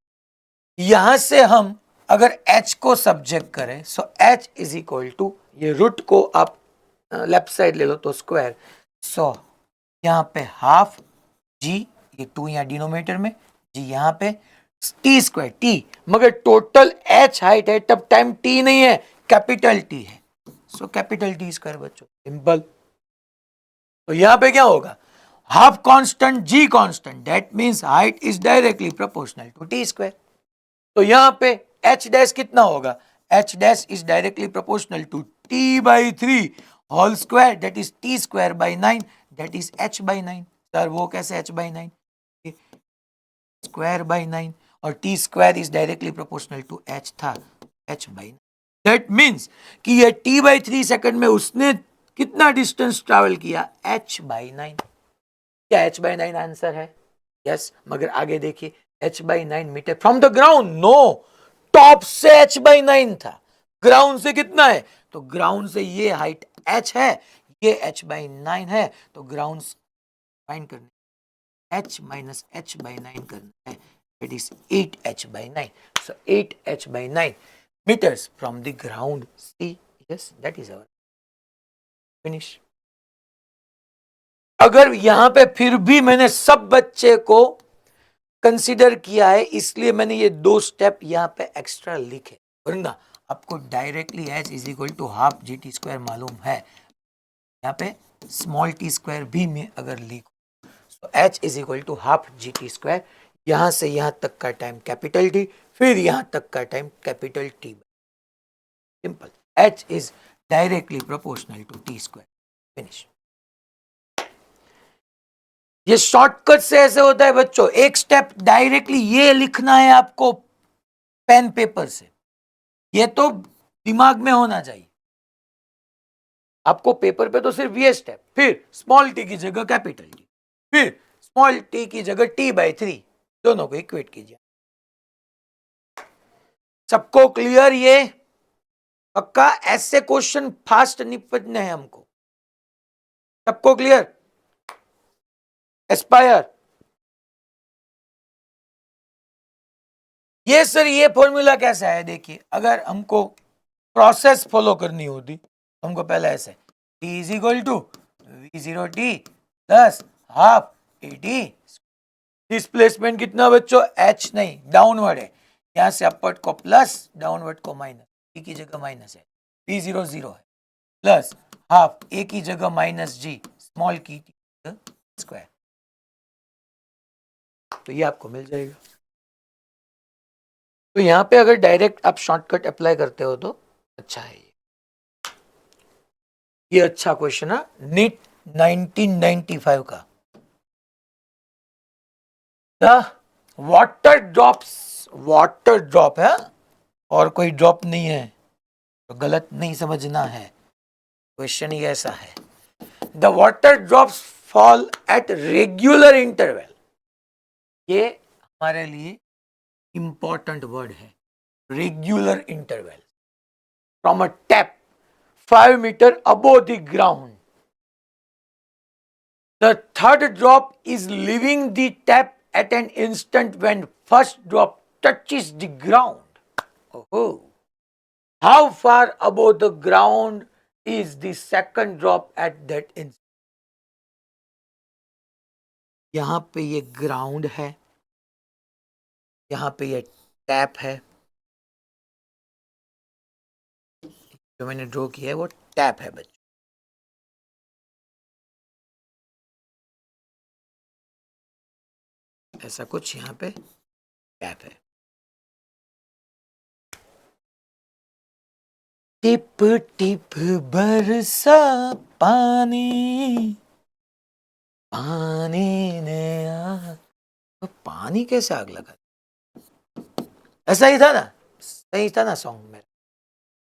यहां से हम अगर h को सब्जेक्ट करें सो h इज इक्वल टू, ये रूट को आप लेफ्ट साइड ले लो तो स्क्वायर, सो यहाँ पे हाफ g, ये 2 यहाँ डिनोमिनेटर में, g यहाँ पे t स्क्वायर t, मगर टोटल h हाइट है तब टाइम t नहीं है, कैपिटल T है, सो कैपिटल T स्क्वायर बच्चों, सिंपल। तो यहाँ पे क्या होगा, half constant g constant, that means height is directly proportional to t square. तो यहाँ पे h डैश कितना होगा, h dash is directly proportional to t/3 whole square, that is t square by 9, that is h/9। Sir वो कैसे h/9, square by 9 और t square is directly proportional to h था, h/9। That means कि ये t/3 second में उसने कितना distance travel किया, h/9। क्या h/9 आंसर है, यस, मगर आगे देखिए h/9 metre from the ground, no, top से h/9 था, ग्राउंड से कितना है, तो ग्राउंड से ये हाइट h है, ये h/9 है, तो ग्राउंड फाइंड करने h minus h/9 करना है, it is 8h/9, so 8h/9 meters from the ground, see, yes, that is our finish। अगर यहां पे फिर भी मैंने सब बच्चे को कंसीडर किया है इसलिए मैंने ये 2 स्टेप यहां पे एक्स्ट्रा लिखे, वरना आपको directly h is equal to half GT square मालूम है, यहाँ पे स्मॉल t स्क्वायर भी मैं अगर लिखूं तो h is equal to half GT square, यहां से यहां तक का टाइम कैपिटल T, फिर यहां तक का time capital T, simple, h is directly proportional to t square, finish. ये शॉर्टकट से ऐसे होता है बच्चों, एक स्टेप डायरेक्टली ये लिखना है आपको पेन पेपर से, ये तो दिमाग में होना चाहिए आपको, पेपर पे तो सिर्फ ये स्टेप, फिर स्मॉल t की जगह कैपिटल T, फिर स्मॉल t की जगह t/3, दोनों को इक्वेट कीजिए। सबको क्लियर, ये पक्का, ऐसे क्वेश्चन फास्ट निपटने हैं हमको, सबको क्लियर, एस्पायर, ये सर ये फॉर्मूला कैसा है, देखिए अगर हमको प्रोसेस फॉलो करनी होती तो हमको पहले ऐसे t is equal to v0t plus half at, displacement कितना बच्चों, h नहीं, डाउनवर्ड है, यहां से अपवर्ड को प्लस, डाउनवर्ड को माइनस, t की जगह माइनस है, v0 0 है, प्लस हाफ a की जगह माइनस g, स्मॉल की स्क्वायर, तो ये आपको मिल जाएगा। तो यहां पे अगर डायरेक्ट आप शॉर्टकट अप्लाई करते हो तो अच्छा है, ये अच्छा क्वेश्चन है नीट 1995 का। वाटर ड्रॉप है और कोई ड्रॉप नहीं है, तो गलत नहीं समझना है, क्वेश्चन ही ऐसा है, the water drops fall at regular interval, ये हमारे लिए इंपॉर्टेंट वर्ड है, regular interval, from a tap 5 meter above the ground, the third drop is leaving the tap at an instant when first drop touches the ground. Oh, how far above the ground is the second drop at that instant? यहां पे ये ground है, यहां पे ये tap है, जो मैंने ड्रॉ किया है वो टैप है बच्चों, ऐसा कुछ यहां पे टैप है, टिप टिप बरसा पानी, पानी ने आग, तो पानी कैसे आग लगा, ऐसा ही था ना, सही था ना सॉन्ग में,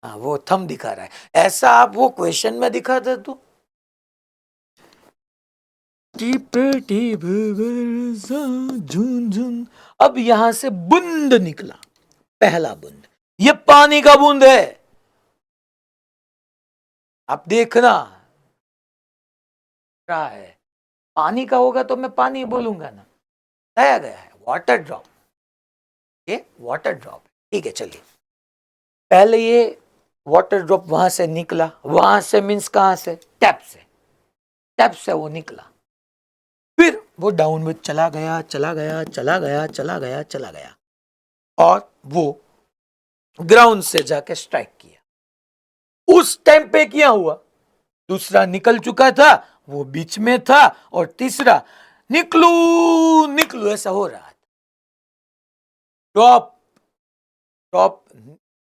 हाँ, वो थंब दिखा रहा है। ऐसा आप वो क्वेश्चन में दिखाते तो टिपे टिप बरसा झुन झुन। अब यहां से बूंद निकला, पहला बूंद, ये पानी का बूंद है। आप देखना रहा है, पानी का होगा तो मैं पानी बोलूंगा ना, बताया गया है वाटर ड्रॉप, ये वाटर ड्रॉप। ठीक है, चलिए पहले ये वाटर ड्रॉप वहां से निकला, वहां से मीन्स कहां से, टैप से, टैप से वो निकला, फिर वो डाउनवर्ड चला गया चला गया चला गया चला गया चला गया, और वो ग्राउंड से जाके स्ट्राइक किया। उस टाइम पे क्या हुआ, दूसरा निकल चुका था, वो बीच में था, और तीसरा निकलू निकलू ऐसा हो रहा था। ड्रॉप ड्रॉप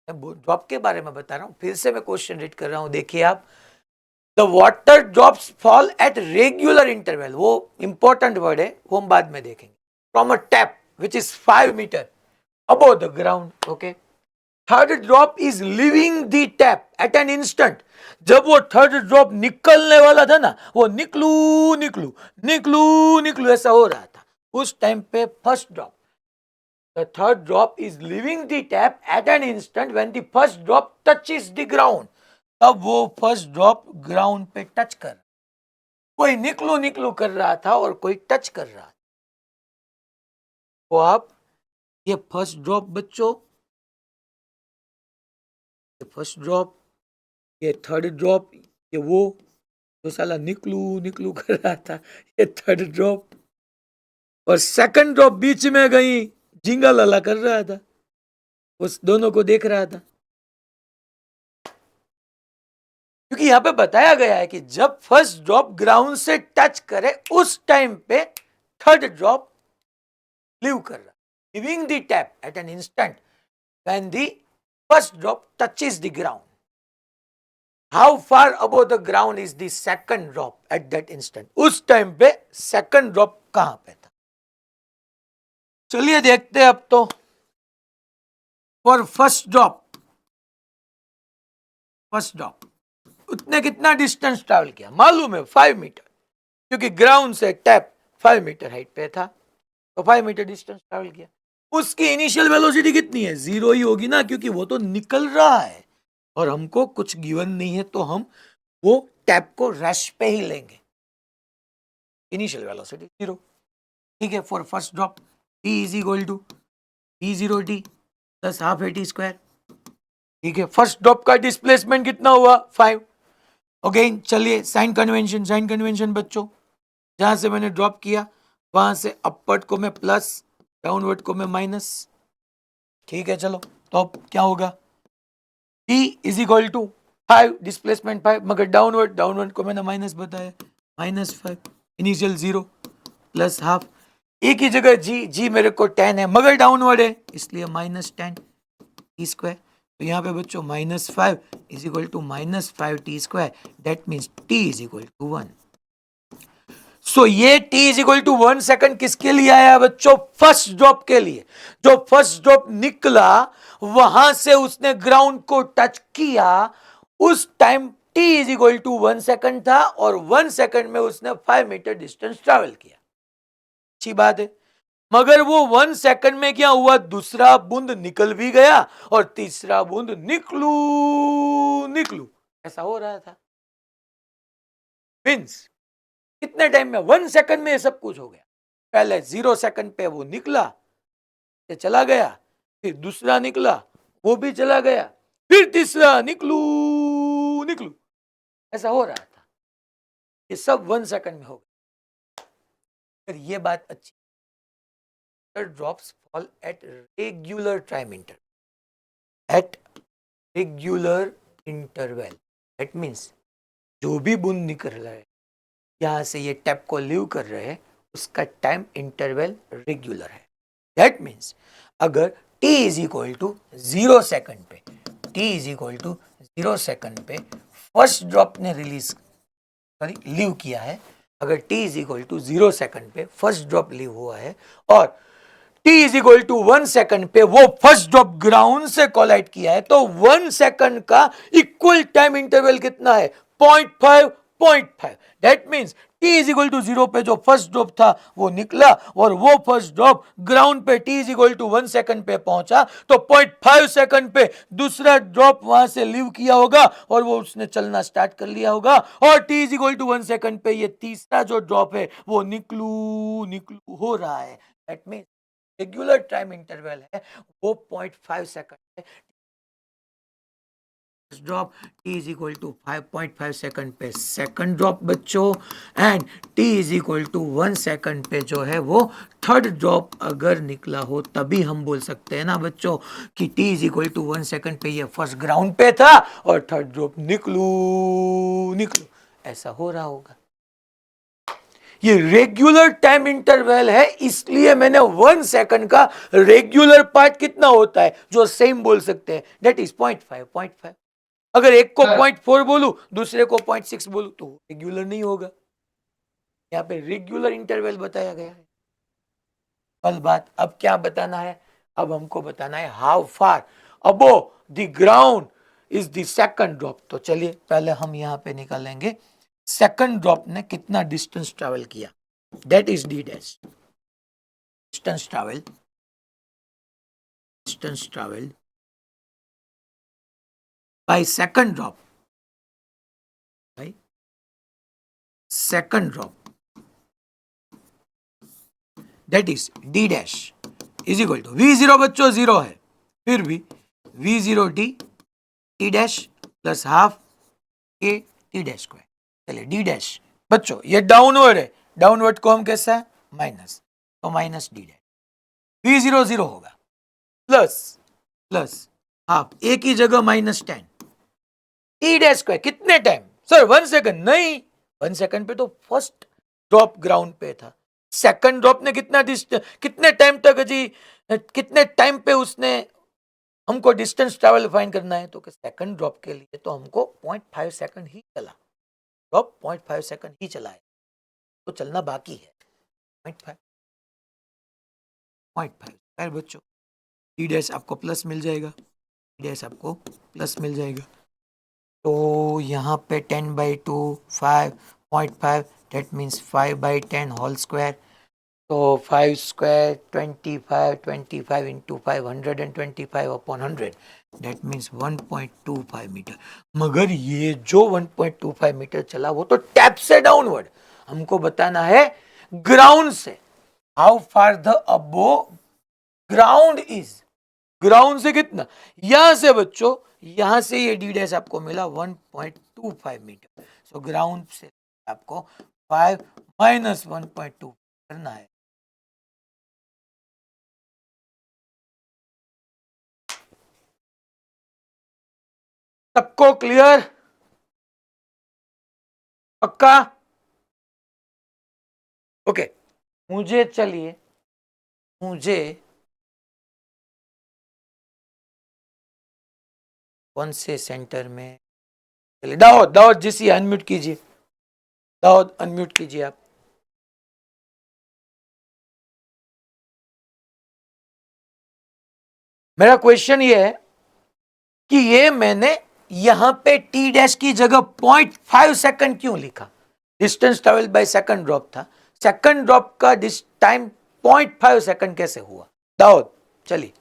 ड्रॉप के बारे में बता रहा हूं, फिर से मैं क्वेश्चन रीड कर रहा हूं, देखिए आप। The water drops fall at regular interval, वो इंपॉर्टेंट वर्ड है, वो हम बाद में देखेंगे। From a tap which is 5 metre above the ground, okay? Third drop is leaving the tap at an instant. जब वो थर्ड ड्रॉप निकलने वाला था ना, वो निकलू निकलू निकलू निकलू ऐसा हो रहा था। उस टाइम पे first drop, the third drop is leaving the tap at an instant when the first drop touches the ground. तब वो फर्स्ट ड्रॉप ग्राउंड पे टच कर, कोई निकलू निकलू कर रहा था और कोई टच कर रहा था। तो आप ये फर्स्ट ड्रॉप बच्चों, फर्स्ट ड्रॉप, ये थर्ड ड्रॉप, ये वो जो साला निकलू निकलू कर रहा था, ये थर्ड ड्रॉप, और सेकंड ड्रॉप बीच में गई झिंगा लला कर रहा था, उस दोनों को देख रहा था। क्योंकि यहां पे बताया गया है कि जब फर्स्ट ड्रॉप ग्राउंड से टच करे उस टाइम पे थर्ड ड्रॉप लिव कर रहा, leaving the tap at an instant when the first drop touches the ground. How far above the ground is the second drop at that instant. उस time पे second drop कहां पे था, चलिए देखते हैं अब तो। For first drop, first drop उसने कितना डिस्टेंस ट्रैवल किया, मालूम है 5 मीटर, क्योंकि ग्राउंड से टैप 5 मीटर हाइट पे था, तो 5 मीटर डिस्टेंस ट्रैवल किया। उसकी इनिशियल वेलोसिटी कितनी है, 0 ही होगी ना, क्योंकि वो तो निकल रहा है और हमको कुछ गिवन नहीं है, तो हम वो टैप को रश पे ही लेंगे। इनिशियल वेलोसिटी 0, ठीक है। For first drop t is equal to d0t plus half at square, ठीक है। फर्स्ट ड्रॉप का डिस्प्लेसमेंट कितना हुआ, 5। अगेन चलिए साइन कन्वेंशन, साइन कन्वेंशन बच्चों, जहां से मैंने ड्रॉप किया वहां से अपवर्ड को मैं प्लस, डाउनवर्ड को मैं माइनस, ठीक है। चलो तो अब क्या होगा, t is equal to 5, displacement 5, मगर डाउनवर्ड को मैंने माइनस बताया, -5, इनिशियल 0 प्लस हाफ, एक ही जगह जी मेरे को 10 है मगर डाउनवर्ड है, इसलिए -10 t स्क्वायर। तो यहाँ पे बच्चों -5 is equal to -5 t square, that means t is equal to 1। So ये t is equal to 1 second किसके लिए आया बच्चों, फर्स्ट ड्रॉप के लिए। जो फर्स्ट ड्रॉप निकला वहां से उसने ग्राउंड को टच किया, उस time t is equal to 1 second था, और 1 सेकंड में उसने 5 मीटर डिस्टेंस ट्रेवल किया। अच्छी बात है, मगर वो 1 सेकंड में क्या हुआ, दूसरा बूंद निकल भी गया और तीसरा बूंद निकलू निकलू ऐसा हो रहा था। मीन्स कितने टाइम में, 1 सेकंड में ये सब कुछ हो गया। पहले 0 सेकंड पे वो निकला, ये चला गया, फिर दूसरा निकला, वो भी चला गया, फिर तीसरा निकलू निकलू ऐसा हो रहा था। ये सब 1 सेकंड में हो गया। फिर ये बात अच्छी, drops fall at regular time interval, at regular interval, that means जो भी बूंद निकल रहा है यहाँ से ये टैप को लीव कर रहे हैं, उसका टाइम इंटरवल रेगुलर है। दैट मीन्स अगर t is equal to 0 second पे, t is equal to 0 second पे फर्स्ट ड्रॉप ने लीव किया है, अगर t is equal to 0 second पे फर्स्ट ड्रॉप लीव हुआ है और t is equal to 1 second पे वो फर्स्ट ड्रॉप ग्राउंड से कोलाइड किया है, तो 1 सेकंड का इक्वल टाइम इंटरवल कितना है? 0.5 0.5। That means t is equal to 0 पे जो फर्स्ट ड्रॉप था वो निकला, और वो फर्स्ट ड्रॉप ग्राउंड पे t is equal to 1 second पे पहुंचा, तो 0.5 सेकंड पे दूसरा ड्रॉप वहां से लीव किया होगा और वो उसने चलना स्टार्ट कर लिया होगा, और t is equal to 1 second पे ये तीसरा जो ड्रॉप है वो निकलू निकलू हो रहा है। That means regular time interval है वो 0.5 सेकंड है। Drop t is equal to 5.5 second पे सेकंड ड्रॉप बच्चों, and t is equal to 1 second पे जो है वो थर्ड ड्रॉप अगर निकला हो तभी हम बोल सकते हैं ना बच्चों कि t is equal to 1 second पे ये फर्स्ट ग्राउंड पे था और थर्ड ड्रॉप निकलू निकलू ऐसा हो रहा होगा। ये रेगुलर टाइम इंटरवल है, इसलिए मैंने 1 सेकंड का रेगुलर पार्ट कितना होता है जो सेम बोल सकते हैं, दैट इज 0.5। अगर एक को 0.4 बोलूं दूसरे को 0.6 बोलूं तो रेगुलर नहीं होगा। यहाँ पे रेगुलर इंटरवल बताया गया है। कल बात अब क्या बताना है? अब हमको बताना है how far above the ground is the second drop. तो चलिए पहले हम यहाँ पे निकालेंगे सेकंड ड्रॉप ने कितना डिस्टेंस ट्रेवल किया, that is D dash. Distance travelled by second drop, by second drop, that is d dash is equal to v0 बच्चों 0 है, फिर भी v0 d t dash plus half k t dash square. चलिए d dash बच्चों ये downward है, downward को हम कैसा है माइनस, तो माइनस d डैश v0 0 होगा प्लस प्लस हाफ a की जगह -10 t डैश स्क्वायर कितने टाइम सर 1 सेकंड नहीं, 1 सेकंड पे तो फर्स्ट ड्रॉप ग्राउंड पे था, सेकंड ड्रॉप ने कितने टाइम तक जी कितने टाइम पे उसने हमको डिस्टेंस ट्रैवल फाइंड करना है, तो सेकंड ड्रॉप के लिए तो हमको 0.5 सेकंड ही चला, ड्रॉप 0.5 सेकंड ही चला है, तो चलना बाकी है 0.5 बच्चों। डी डैश आपको प्लस मिल जाएगा, डी डैश आपको प्लस मिल जाएगा, तो यहाँ पे 10/2 5.5 दैट मीन्स 5/10 होल स्क्वायर, तो 5 square 25 into 5 125 upon 100 that means 1.25 metre. मगर ये जो 1.25 मीटर चला वो तो टैप से डाउनवर्ड, हमको बताना है ग्राउंड से how far the above ground is, ground से कितना, यहां से बच्चों यहां से ये डी डैश आपको मिला 1.25 मीटर, सो ग्राउंड से आपको 5 माइनस 1.2 करना है। सबको क्लियर पक्का? ओके मुझे चलिए मुझे कौन से सेंटर में, चलिए दाऊद दाऊद जिसी अनम्यूट कीजिए, दाऊद अनम्यूट कीजिए आप। मेरा क्वेश्चन ये है कि ये मैंने यहां पे टी डैश की जगह 0.5 सेकंड क्यों लिखा, distance travel by second drop था, सेकंड ड्रॉप का टाइम 0.5 सेकंड कैसे हुआ? दाऊद चलिए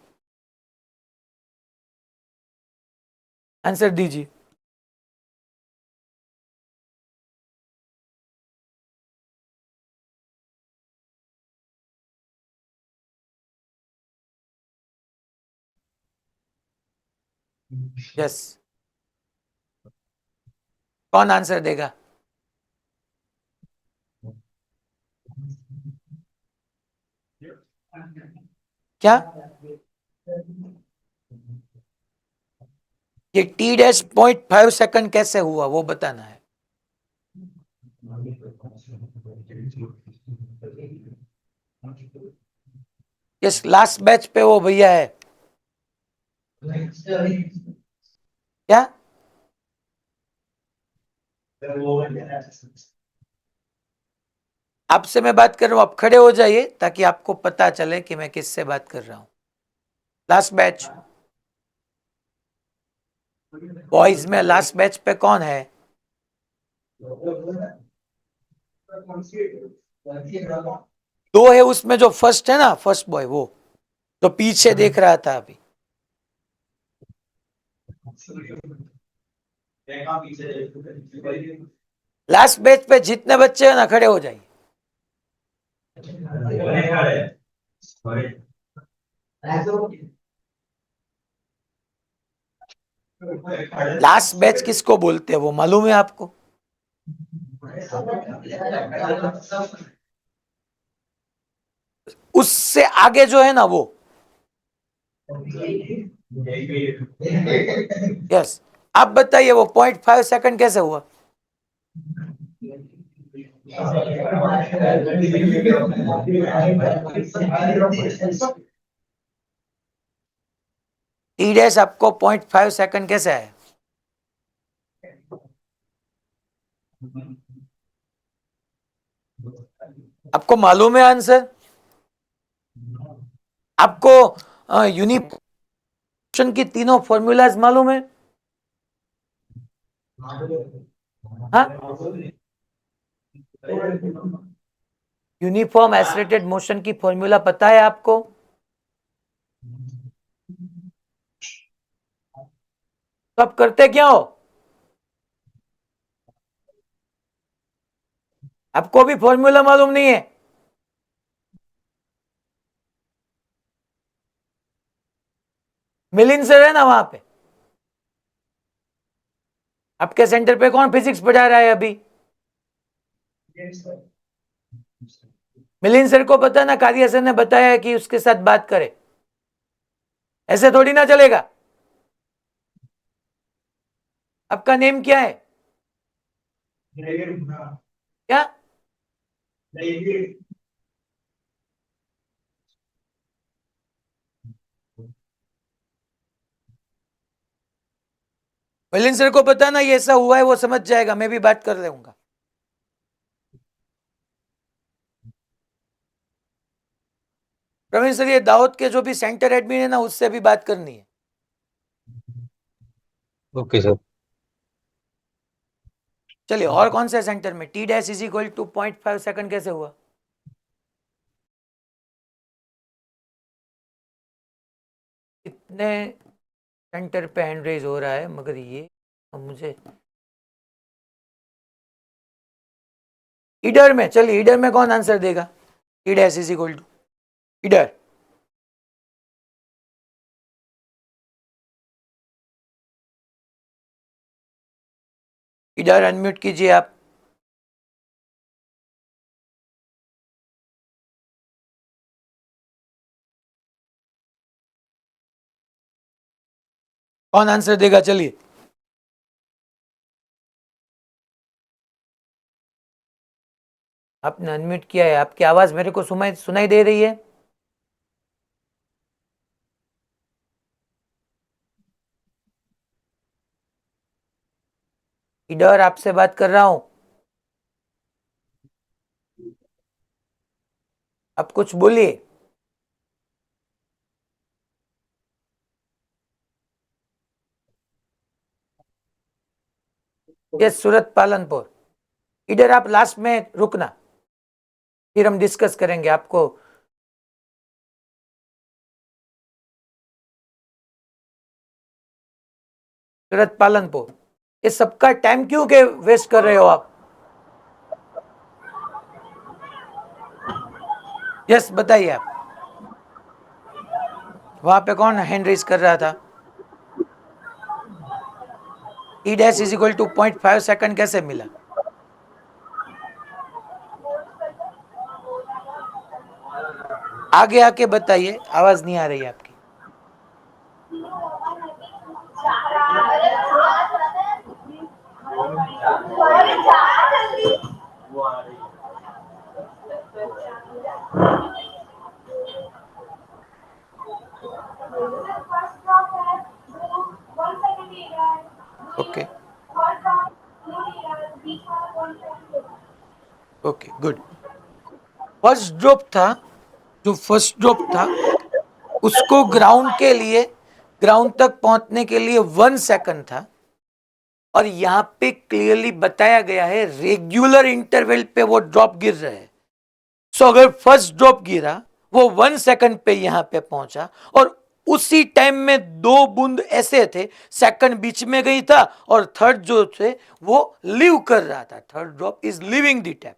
आंसर दीजिए। यस कौन आंसर देगा? क्या ये टी डैश 0.5 सेकंड कैसे हुआ वो बताना है। यस लास्ट बैच पे वो भैया है क्या? आपसे मैं बात कर रहा हूं, आप खड़े हो जाइए ताकि आपको पता चले कि मैं किससे बात कर रहा हूं. लास्ट बैच, बॉयज में लास्ट बैच पे कौन है? दो है उसमें, जो फर्स्ट है ना, फर्स्ट बॉय, वो तो पीछे देख रहा था अभी. लास्ट बैच पे जितने बच्चे हैं ना, खड़े हो जाइए. लास्ट बैच किसको बोलते हैं वो मालूम है आपको? उससे आगे जो है ना वो. यस. आप बताइए वो 0.5 सेकंड कैसे हुआ? टी डैश आपको 0.5 सेकंड कैसे आया? आपको मालूम है आंसर? आपको यूनिफिकेशन की तीनों फॉर्मूलाज मालूम है? हाँ, यूनिफॉर्म एसलेटेड मोशन की फॉर्मूला पता है आपको? तो आप करते क्या हो? आपको भी फॉर्मूला मालूम नहीं है? मिलिंद सर है ना वहां पे? आपके सेंटर पे कौन फिजिक्स पढ़ा रहा है अभी? मिलिंद सर को पता ना, कादिया सर ने बताया है कि उसके साथ बात करे. ऐसे थोड़ी ना चलेगा. आपका नेम क्या है? क्या? मिलिंद सर को पता ना ये ऐसा हुआ है, वो समझ जाएगा, मैं भी बात कर लूंगा. प्रवीण सर, ये दाऊद के जो भी सेंटर एडमिन है ना, उससे भी बात करनी है. Okay sir. चलिए, और कौन से सेंटर में t dash is equal to 0.5 second कैसे हुआ? कितने सेंटर पे हैंड रेज हो रहा है, मगर ये मुझे इडर में. चलिए, इडर में कौन आंसर देगा? T dash is equal to इडर. इधर अनम्यूट कीजिए आप. कौन आंसर देगा? चलिए. आपने अनम्यूट किया है, आपकी आवाज मेरे को सुनाई दे रही है? इधर आपसे बात कर रहा हूं. आप कुछ बोलिए. ये सूरत पालनपुर. इधर आप लास्ट में रुकना, फिर हम डिस्कस करेंगे आपको. सूरत पालनपुर. ये सबका टाइम क्यों के वेस्ट कर रहे हो आप? यस, बताइए आप. वहां पे कौन हैंड रेज कर रहा था? E dash is equal to 0.5 second कैसे मिला? आगे आके बताइए, आवाज नहीं आ रही है आपकी. Okay, okay, good. First drop था, जो फर्स्ट ड्रॉप था उसको ग्राउंड तक पहुंचने के लिए 1 सेकंड था, और यहां पे क्लियरली बताया गया है रेगुलर इंटरवल पे वो ड्रॉप गिर रहे हैं। सो अगर फर्स्ट ड्रॉप गिरा वो 1 सेकंड पे यहां पे पहुंचा, और उसी टाइम में 2 बूंद ऐसे थे, सेकंड बीच में गई था और थर्ड जो थे वो लीव कर रहा था। Third drop is leaving the tap,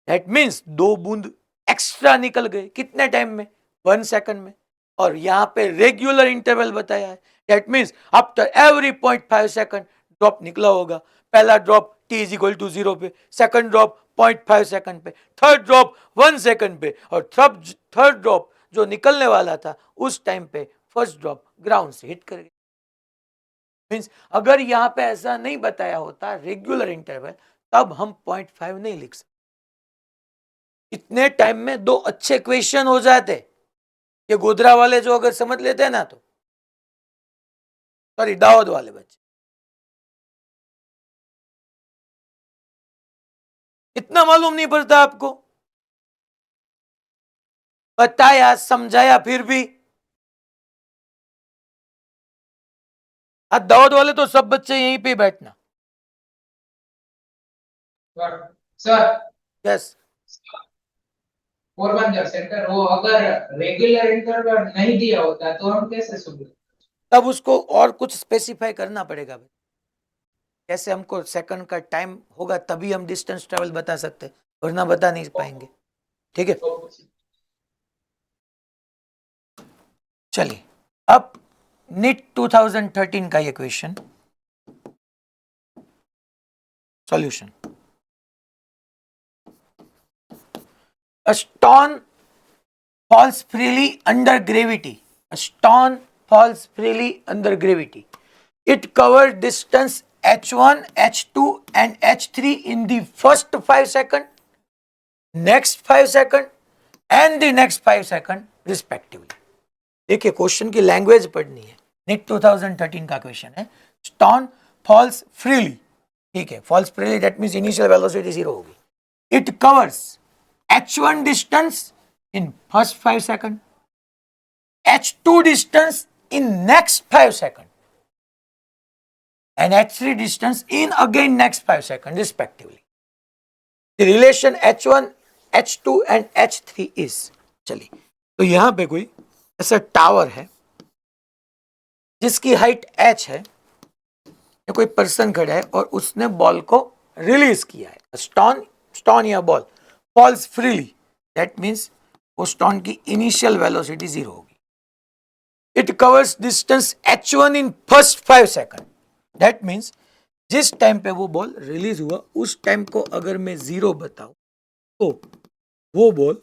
that means 2 बूंद एक्स्ट्रा निकल गए। कितने टाइम में? 1 सेकंड में। और यहां पे रेगुलर इंटरवल बताया है, that means after every 0.5 second drop निकला होगा। पहला drop t is equal to 0 पे, सेकंड ड्रॉप 0.5 सेकंड पे, थर्ड ड्रॉप 1 सेकंड पे, और थर्ड ड्रॉप जो निकलने वाला था उस टाइम पे फर्स्ट ड्रॉप ग्राउंड से हिट कर गया। मींस अगर यहां पे ऐसा नहीं बताया होता रेगुलर इंटरवल, तब हम 0.5 नहीं लिख सकते। इतने टाइम में 2 अच्छे क्वेश्चन हो जाते। ये गोधरा वाले जो अगर समझ लेते हैं ना, तो सॉरी दाऊद वाले बच्चे, इतना मालूम नहीं पड़ता आपको, बताया समझाया फिर भी। दाऊद वाले तो सब बच्चे यहीं पे बैठना। सर यस, पोरबंदर सेंटर, वो अगर रेगुलर इंटरवल नहीं दिया होता तो हम कैसे सुबह? तब उसको और कुछ स्पेसिफाई करना पड़ेगा भाई। कैसे हमको सेकंड का टाइम होगा तभी हम डिस्टेंस ट्रेवल बता सकते, वरना बता नहीं पाएंगे। ठीक है, चलिए अब नीट 2013 का ये question solution. A stone falls freely under gravity. A stone falls freely under gravity. It covered distance h1, h2 and h3 in the first 5 seconds, next 5 seconds and the next 5 seconds respectively. देखिए question की language पढ़नी है। NEET 2013 का question है, stone falls freely. ठीक है, falls freely that means initial velocity 0 होगी। It covers h1 distance in first 5 seconds, h2 distance in next 5 seconds and h3 distance in again next 5 seconds respectively. The relation h1, h2 and h3 is, चलिए तो यहां पे कोई ऐसा tower है जिसकी height h है, या कोई पर्सन खड़ा है और उसने बॉल को रिलीज किया है। स्टोन या ball falls freely, that means वो स्टोन की इनिशियल वेलोसिटी 0 होगी। It covers distance h1 in first 5 second, that means जिस टाइम पे वो बॉल रिलीज हुआ उस टाइम को अगर मैं 0 बताऊं तो वो ball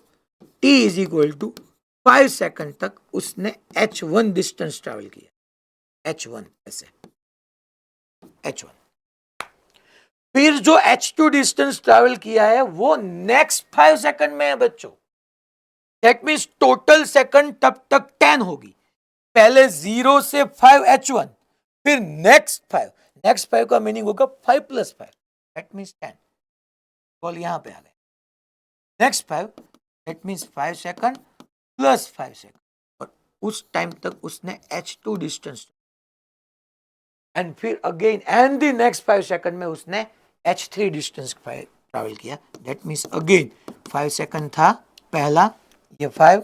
t is equal to 5 second तक उसने h1 डिस्टेंस ट्रेवल किया। h1 ऐसे h1, फिर जो h2 डिस्टेंस ट्रैवल किया है वो नेक्स्ट 5 सेकंड में है बच्चों। दैट मींस टोटल सेकंड तब तक 10 होगी। पहले 0 से 5 h1, फिर नेक्स्ट 5 का मीनिंग होगा 5 + 5, दैट मींस 10। बॉल यहां पे आ गए। Next 5 that means 5 second plus 5 second, और उस टाइम तक उसने h2 डिस्टेंस, एंड फिर again and the next 5 second में उसने h3 डिस्टेंस ट्रैवल किया। दैट मीन्स अगेन 5 सेकंड था पहला, ये 5,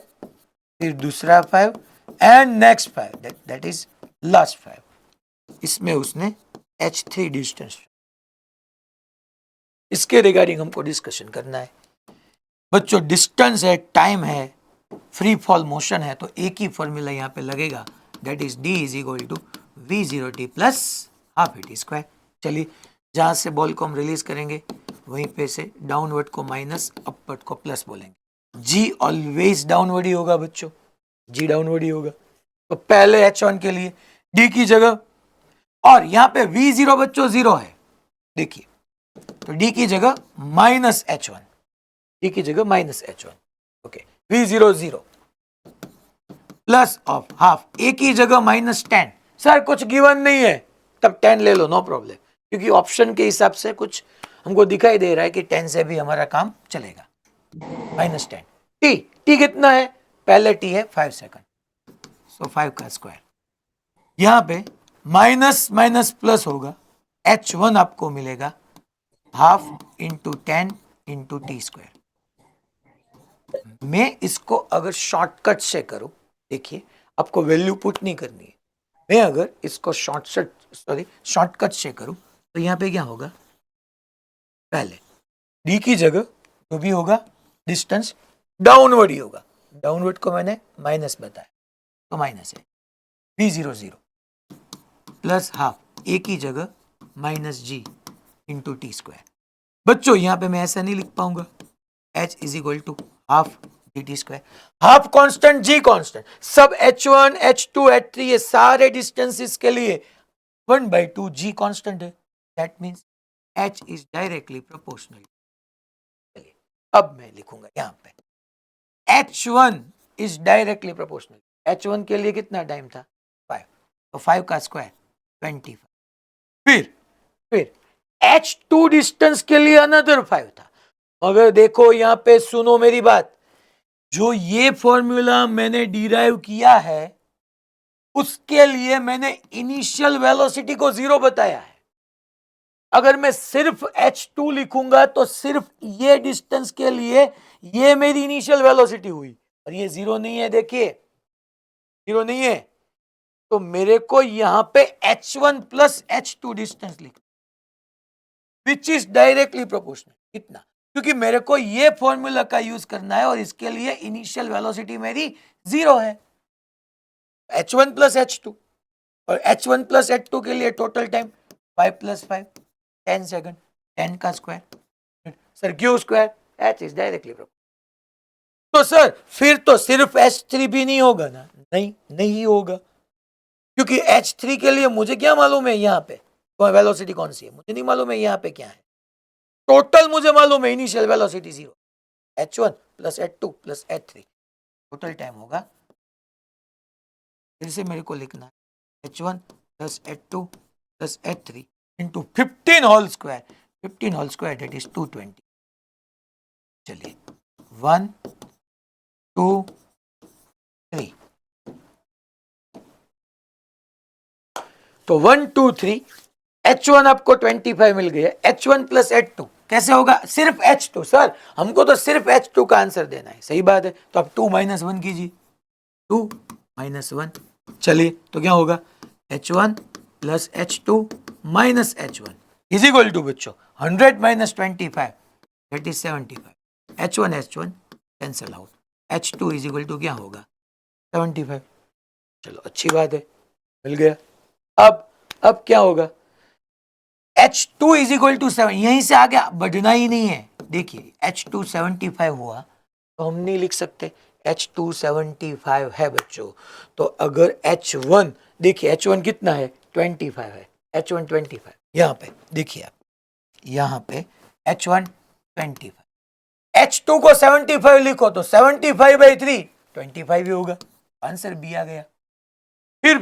फिर दूसरा 5 and next 5, that is last 5, इसमें उसने h3 डिस्टेंस। इसके रिगार्डिंग हमको डिस्कशन करना है बच्चों। डिस्टेंस है, टाइम है, फ्री फॉल मोशन है, तो एक ही फॉर्मूला यहाँ पे लगेगा, that is d is equal to v0t plus half T square. चलिए जहां से बॉल को हम रिलीज करेंगे वहीं पे से डाउनवर्ड को माइनस, अपवर्ड को प्लस बोलेंगे। g ऑलवेज डाउनवर्ड ही होगा बच्चों, g डाउनवर्ड ही होगा। तो पहले h1 के लिए d की जगह, और यहाँ पे v0 बच्चों 0 है, देखिए तो d की जगह माइनस h1, d की जगह minus h1, okay, v0 0 plus of half, a की जगह माइनस 10। सर कुछ गिवन नहीं है, तब 10 ले लो, नो प्रॉब्लम, क्योंकि ऑप्शन के हिसाब से कुछ हमको दिखाई दे रहा है कि 10 से भी हमारा काम चलेगा। -10 टी कितना है, पहले टी है 5 सेकंड, सो 5 का स्क्वायर, यहां पे माइनस माइनस प्लस होगा, h1 आपको मिलेगा half into 10 into t square. मैं इसको अगर शॉर्टकट से करूं, देखिए आपको वैल्यू पुट नहीं करनी है, मैं अगर इसको शॉर्टकट से करूं तो यहां पे क्या होगा, पहले डी की जगह जो भी होगा डिस्टेंस डाउनवर्ड ही होगा, डाउनवर्ड को मैंने माइनस बताया तो माइनस है, v00 प्लस हाफ ए की जगह minus g into t square. बच्चों यहां पे मैं ऐसा नहीं लिख पाऊंगा, h is equal to half ji t square, half constant g constant, सब h1 h2 h3 ये सारे डिस्टेंसेस के लिए 1/2 जी कांस्टेंट है, that means h is directly proportional. चलिए अब मैं लिखूंगा यहां पे h1 is directly proportional, h1 के लिए कितना टाइम था 5, तो 5 का स्क्वायर 25, फिर h2 डिस्टेंस के लिए अनदर 5 था, मगर देखो यहां पे सुनो मेरी बात, जो ये फॉर्मूला मैंने डिराइव किया है उसके लिए मैंने इनिशियल वेलोसिटी को 0 बताया है, अगर मैं सिर्फ h2 लिखूंगा तो सिर्फ ये डिस्टेंस के लिए ये मेरी इनिशियल वेलोसिटी हुई, और ये 0 नहीं है, देखिए 0 नहीं है, तो मेरे को यहां पे h1 प्लस h2 डिस्टेंस लिखना, विच इज डायरेक्टली प्रोपोर्शनल, कितना, क्योंकि मेरे को ये फॉर्मूला का यूज करना है और इसके लिए इनिशियल वेलोसिटी मेरी 0 है, h1 प्लस h2, और h1 प्लस h2 के लिए टोटल टाइम 5 प्लस 5 10 सेकंड, 10 का square, sir Q square, h is directly proportional. तो सर फिर तो सिर्फ h3 भी नहीं होगा ना, नहीं होगा, क्योंकि h3 के लिए मुझे क्या मालूम है यहाँ पे वेलोसिटी कौन सी है, मुझे नहीं मालूम है यहाँ पे क्या है, टोटल मुझे मालूम है initial velocity 0, h1 plus h2 plus h3, total time होगा, फिर से मेरे को लिखना है h1 plus h2 plus h3 into 15 whole square, 15 whole square that is 220। चलिए 1 2 3, तो 1 2 3, h1 आपको 25 मिल गया, h1 प्लस h2 कैसे होगा, सिर्फ h2, सर हमको तो सिर्फ h2 का आंसर देना है, सही बात है, तो आप 2 माइनस 1 कीजिए, 2 माइनस 1, चलिए तो क्या होगा h1 plus h2 minus h1 is equal to बच्चों 100 minus 25 that is 75, h1 cancel out, h2 is equal to क्या होगा 75, चलो अच्छी बात है मिल गया। अब क्या होगा, h2 इज इक्वल टू 7, यहीं से आगे बढ़ना ही नहीं है, देखिए h2 75 हुआ तो हम नहीं लिख सकते, h2 75 है बच्चों, तो अगर h1 देखिए h1 कितना है 25 है, h1 25, यहाँ पे देखिए आप, यहाँ पे h1 25, h2 को 75 लिखो तो 75/3 25 ही होगा, आंसर बी आ गया। फिर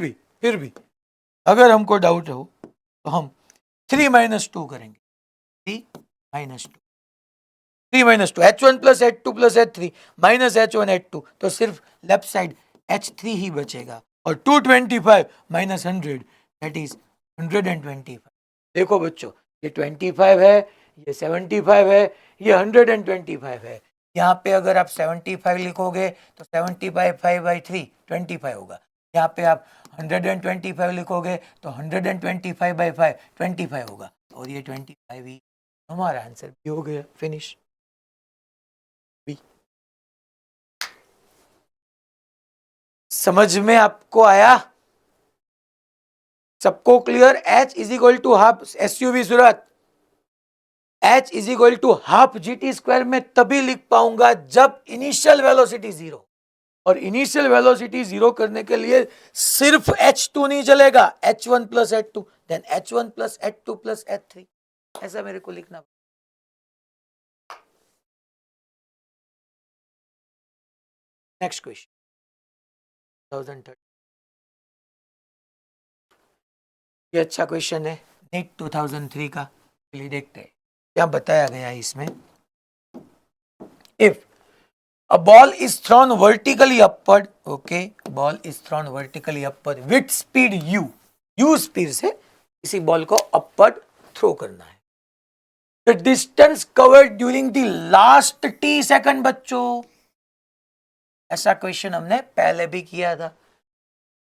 भी अगर हमको डाउट हो तो हम 3 माइनस 2 करेंगे, 3 minus 2, 3 minus 2 h1 plus h2 plus h3 minus h1 h2, तो सिर्फ लेफ्ट साइड h3 ही बचेगा, और 225 माइनस 100 दैट इज 125। देखो बच्चों ये 25 है, ये 75 है, ये 125 है, यहाँ पे अगर आप 75 लिखोगे तो 75/3 25 होगा, यहाँ पे आप 125 लिखोगे तो 125/5 25 होगा, और ये 25 ही हमारा आंसर भी हो गया, फिनिश। समझ में आपको आया, सबको clear, h is equal to half SUV सूरत, h is equal to half GT square में तभी लिख पाऊंगा जब इनिशियल वेलोसिटी 0, और इनिशियल वेलोसिटी 0 करने के लिए सिर्फ h2 नहीं चलेगा, h1 plus h2 then h1 plus h2 plus h3, ऐसा मेरे को लिखना। नेक्स्ट क्वेश्चन 2030, ये अच्छा क्वेश्चन है नीट 2003 का, चलिए देखते हैं क्या बताया गया है इसमें। if a ball is thrown vertically upward, okay, ball is thrown vertically upward with speed u speed से इसी बॉल को upward थ्रो करना है. The distance covered during the last t second, बच्चों, ऐसा क्वेश्चन हमने पहले भी किया था.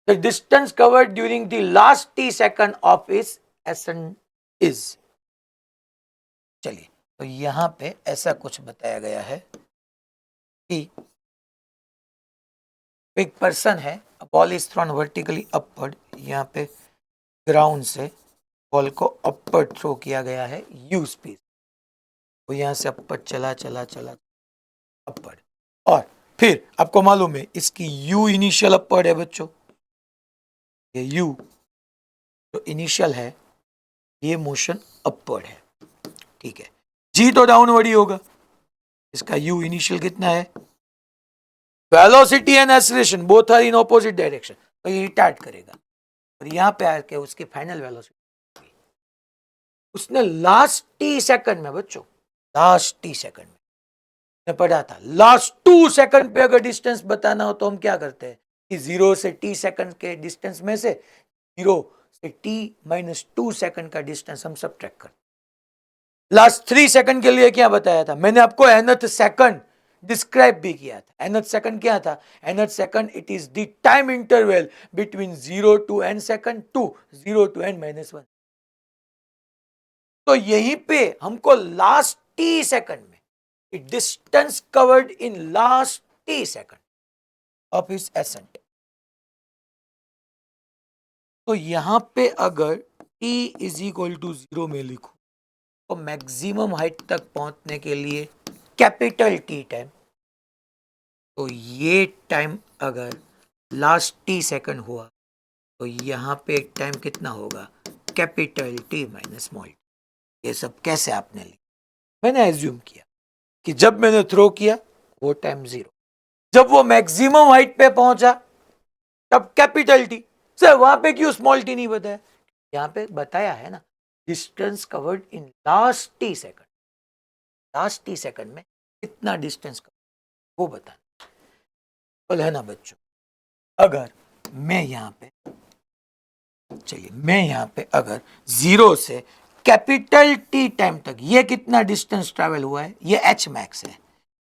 The distance covered during the last t second of its ascent is. चलिए, तो यहां पे ऐसा कुछ बताया गया है कि एक पर्सन है, ball is thrown vertically upward, यहाँ पे ग्राउंड से बॉल को अपवर्ड थ्रो किया गया है यू स्पीड. वो यहाँ से अपवर्ड चला चला चला अपवर्ड, और फिर आपको मालूम है इसकी यू इनिशियल अपवर्ड है बच्चों. ये यू जो इनिशियल है ये मोशन अपवर्ड है, ठीक है. जी तो डाउनवर्ड ही होगा. इसका यू इनिशियल कितना है? Velocity and acceleration both are in opposite direction, तो ये रिटार्ड करेगा और यहाँ पे आके उसकी फाइनल वेलोसिटी उसने लास्ट टी सेकंड में, बच्चों लास्ट टी सेकंड में पढ़ा था, लास्ट 2 सेकंड पे अगर डिस्टेंस बताना हो तो हम क्या करते हैं कि 0 से t सेकंड के डिस्टेंस में से 0 से t-2 सेकंड का डिस्टेंस हम सब्ट्रैक्ट करते. लास्ट 3 सेकंड के लिए क्या बताया था मैंने आपको? nth सेकंड डिस्क्राइब भी किया था. nth सेकंड क्या था? nth second it is the time interval between 0 to n second to 0 to n-1. तो यहीं पे हमको लास्ट t सेकंड में distance covered in last t second of his ascent, तो यहां पे अगर t इज इक्वल टू 0 में लिखूं तो मैक्सिमम हाइट तक पहुंचने के लिए कैपिटल टी टाइम, तो ये टाइम अगर लास्ट टी सेकंड हुआ तो यहाँ पे टाइम कितना होगा? Capital T minus small. ये सब कैसे आपने लिया? मैंने एज्यूम किया कि जब मैंने थ्रो किया वो टाइम 0, जब वो मैक्सिमम हाइट पे पहुंचा तब कैपिटल टी. सर वहां पे क्यों स्मॉल टी नहीं बताया? यहाँ पे बताया है ना, distance covered in last t second. Last t second में कितना डिस्टेंस कवर वो बताना. तो है ना बच्चों, अगर मैं यहाँ पे, चलिए मैं यहाँ पे अगर 0 से कैपिटल टी टाइम तक ये कितना डिस्टेंस ट्रैवल हुआ है, ये एच मैक्स है.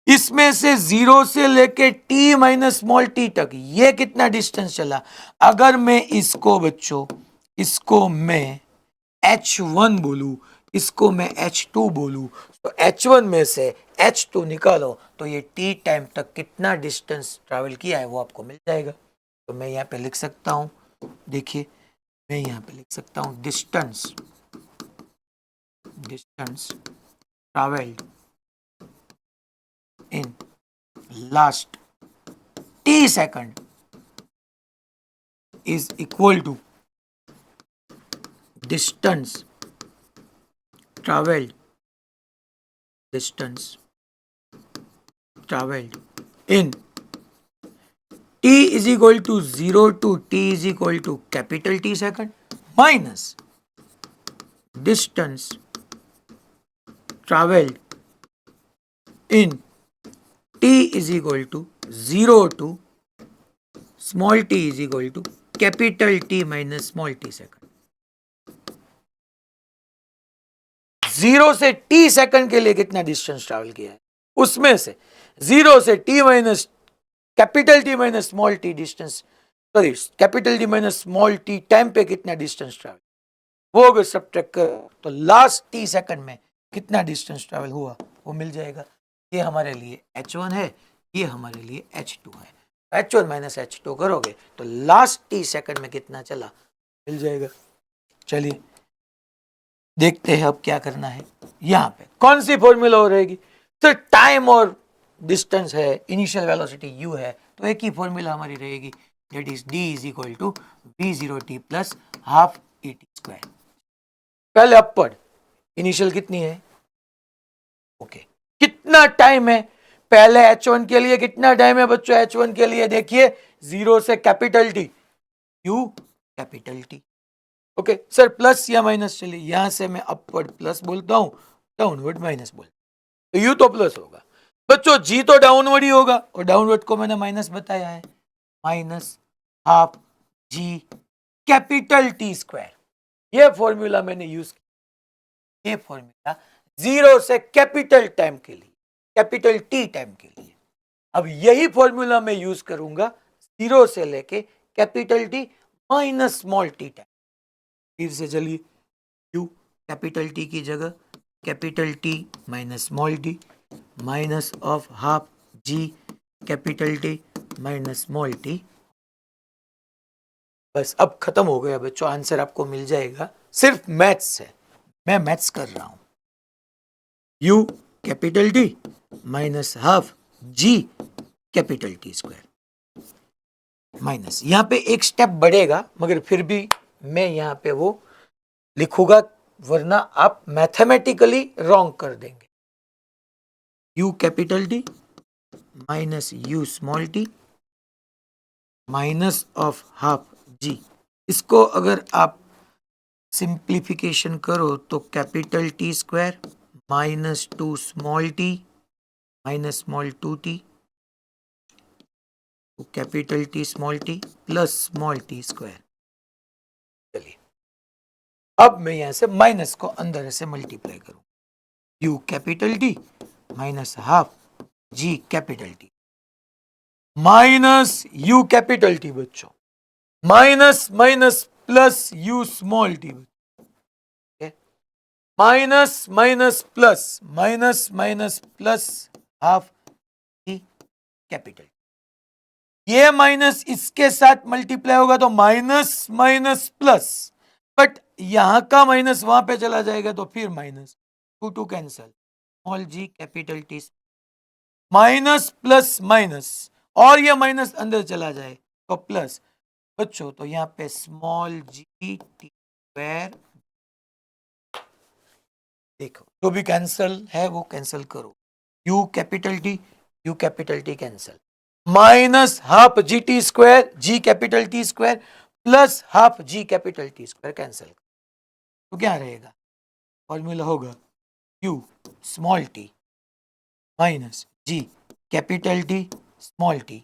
इसमें से 0 से लेके t माइनस स्मॉल टी तक ये कितना डिस्टेंस चला. अगर मैं इसको बच्चों, इसको मैं h1 बोलूं, इसको मैं h2 बोलूं, तो h1 में से h2 निकालो तो ये t टाइम तक कितना डिस्टेंस ट्रैवल किया है वो आपको मिल जाएगा. तो मैं यहाँ पे लिख सकता हूं, देखिए मैं यहाँ पे लिख सकता हूं distance travelled in last t second is equal to distance traveled in t is equal to 0 to t is equal to capital T second minus distance traveled in t is equal to 0 to small t is equal to capital T minus small t second. 0 से t second के लिए कितना distance travel किया है, उसमें से 0 से t minus capital T minus small t distance, sorry capital T minus small t time पे कितना डिस्टेंस ट्रैवल, वो अगर सब्ट्रैक्ट करो तो लास्ट t सेकंड में कितना डिस्टेंस ट्रैवल हुआ वो मिल जाएगा. ये हमारे लिए h1 है, ये हमारे लिए h2 है. h1 माइनस h2 करोगे तो लास्ट t सेकंड में कितना चला मिल जाएगा. चलिए देखते हैं अब क्या करना है. यहाँ पे कौन सी फॉर्मूला हो रहेगी? तो टाइम और डिस्टेंस है, इनिशियल वेलोसिटी u है, तो एक ही फॉर्मूला हमारी रहेगी, that is d is equal to v0t plus half et square. पहले अपवर्ड इनिशियल कितनी है? ओके कितना टाइम है? पहले h1 के लिए कितना टाइम है बच्चों? h1 के लिए देखिए 0 से capital T u capital T. Okay sir plus या माइनस, चलिए यहां से मैं अपवर्ड प्लस बोलता हूं, डाउनवर्ड माइनस बोलता हूं, तो u तो प्लस होगा. बच्चों जी तो डाउनवर्ड ही होगा, और डाउनवर्ड को मैंने माइनस बताया है, माइनस हाफ जी कैपिटल टी स्क्वायर। ये फॉर्मूला मैंने यूज किया, ये फॉर्मूला जीरो से कैपिटल टाइम के लिए, कैपिटल टी टाइम के लिए। अब यही फॉर्मूला मैं यूज करूंगा जीरो से लेके capital T minus small t time. फिर से चलिए, यू कैपिटल टी की जगह capital T minus small T minus of half ji capital T minus small t. बस अब खत्म हो गया बच्चों, आंसर आपको मिल जाएगा। सिर्फ मैथ्स है, मैं मैथ्स कर रहा हूं। U capital T minus half जी कैपिटल टी स्क्वायर माइनस, यहां पे एक स्टेप बढ़ेगा मगर फिर भी मैं यहां पे वो लिखूंगा, वरना आप मैथमेटिकली रॉन्ग कर देंगे। U capital T minus U small T minus of half G, इसको अगर आप सिंप्लीफिकेशन करो तो capital T square minus two small T minus small two T, capital T small T plus small T square. चलिए अब मैं यहां से माइनस को अंदर से मल्टीप्लाई करूं, U capital T minus half जी capital T minus U capital T बच्चों, minus minus plus U small T, minus minus plus minus minus plus half जी कैपिटल। ये माइनस इसके साथ मल्टीप्लाई होगा तो माइनस माइनस प्लस, बट यहां का minus वहां पे चला जाएगा तो फिर minus, two two cancel, small g capital T minus plus minus, और ये माइनस अंदर चला जाए तो प्लस। बच्चों तो यहाँ पे स्मॉल जी टी स्क्वायर, देखो जो भी कैंसल है वो कैंसल करो, u capital T cancel, minus half जी t square g capital T square plus half जी कैपिटल टी स्क्वायर कैंसल, तो क्या रहेगा, फॉर्मूला होगा u small T minus g capital T small T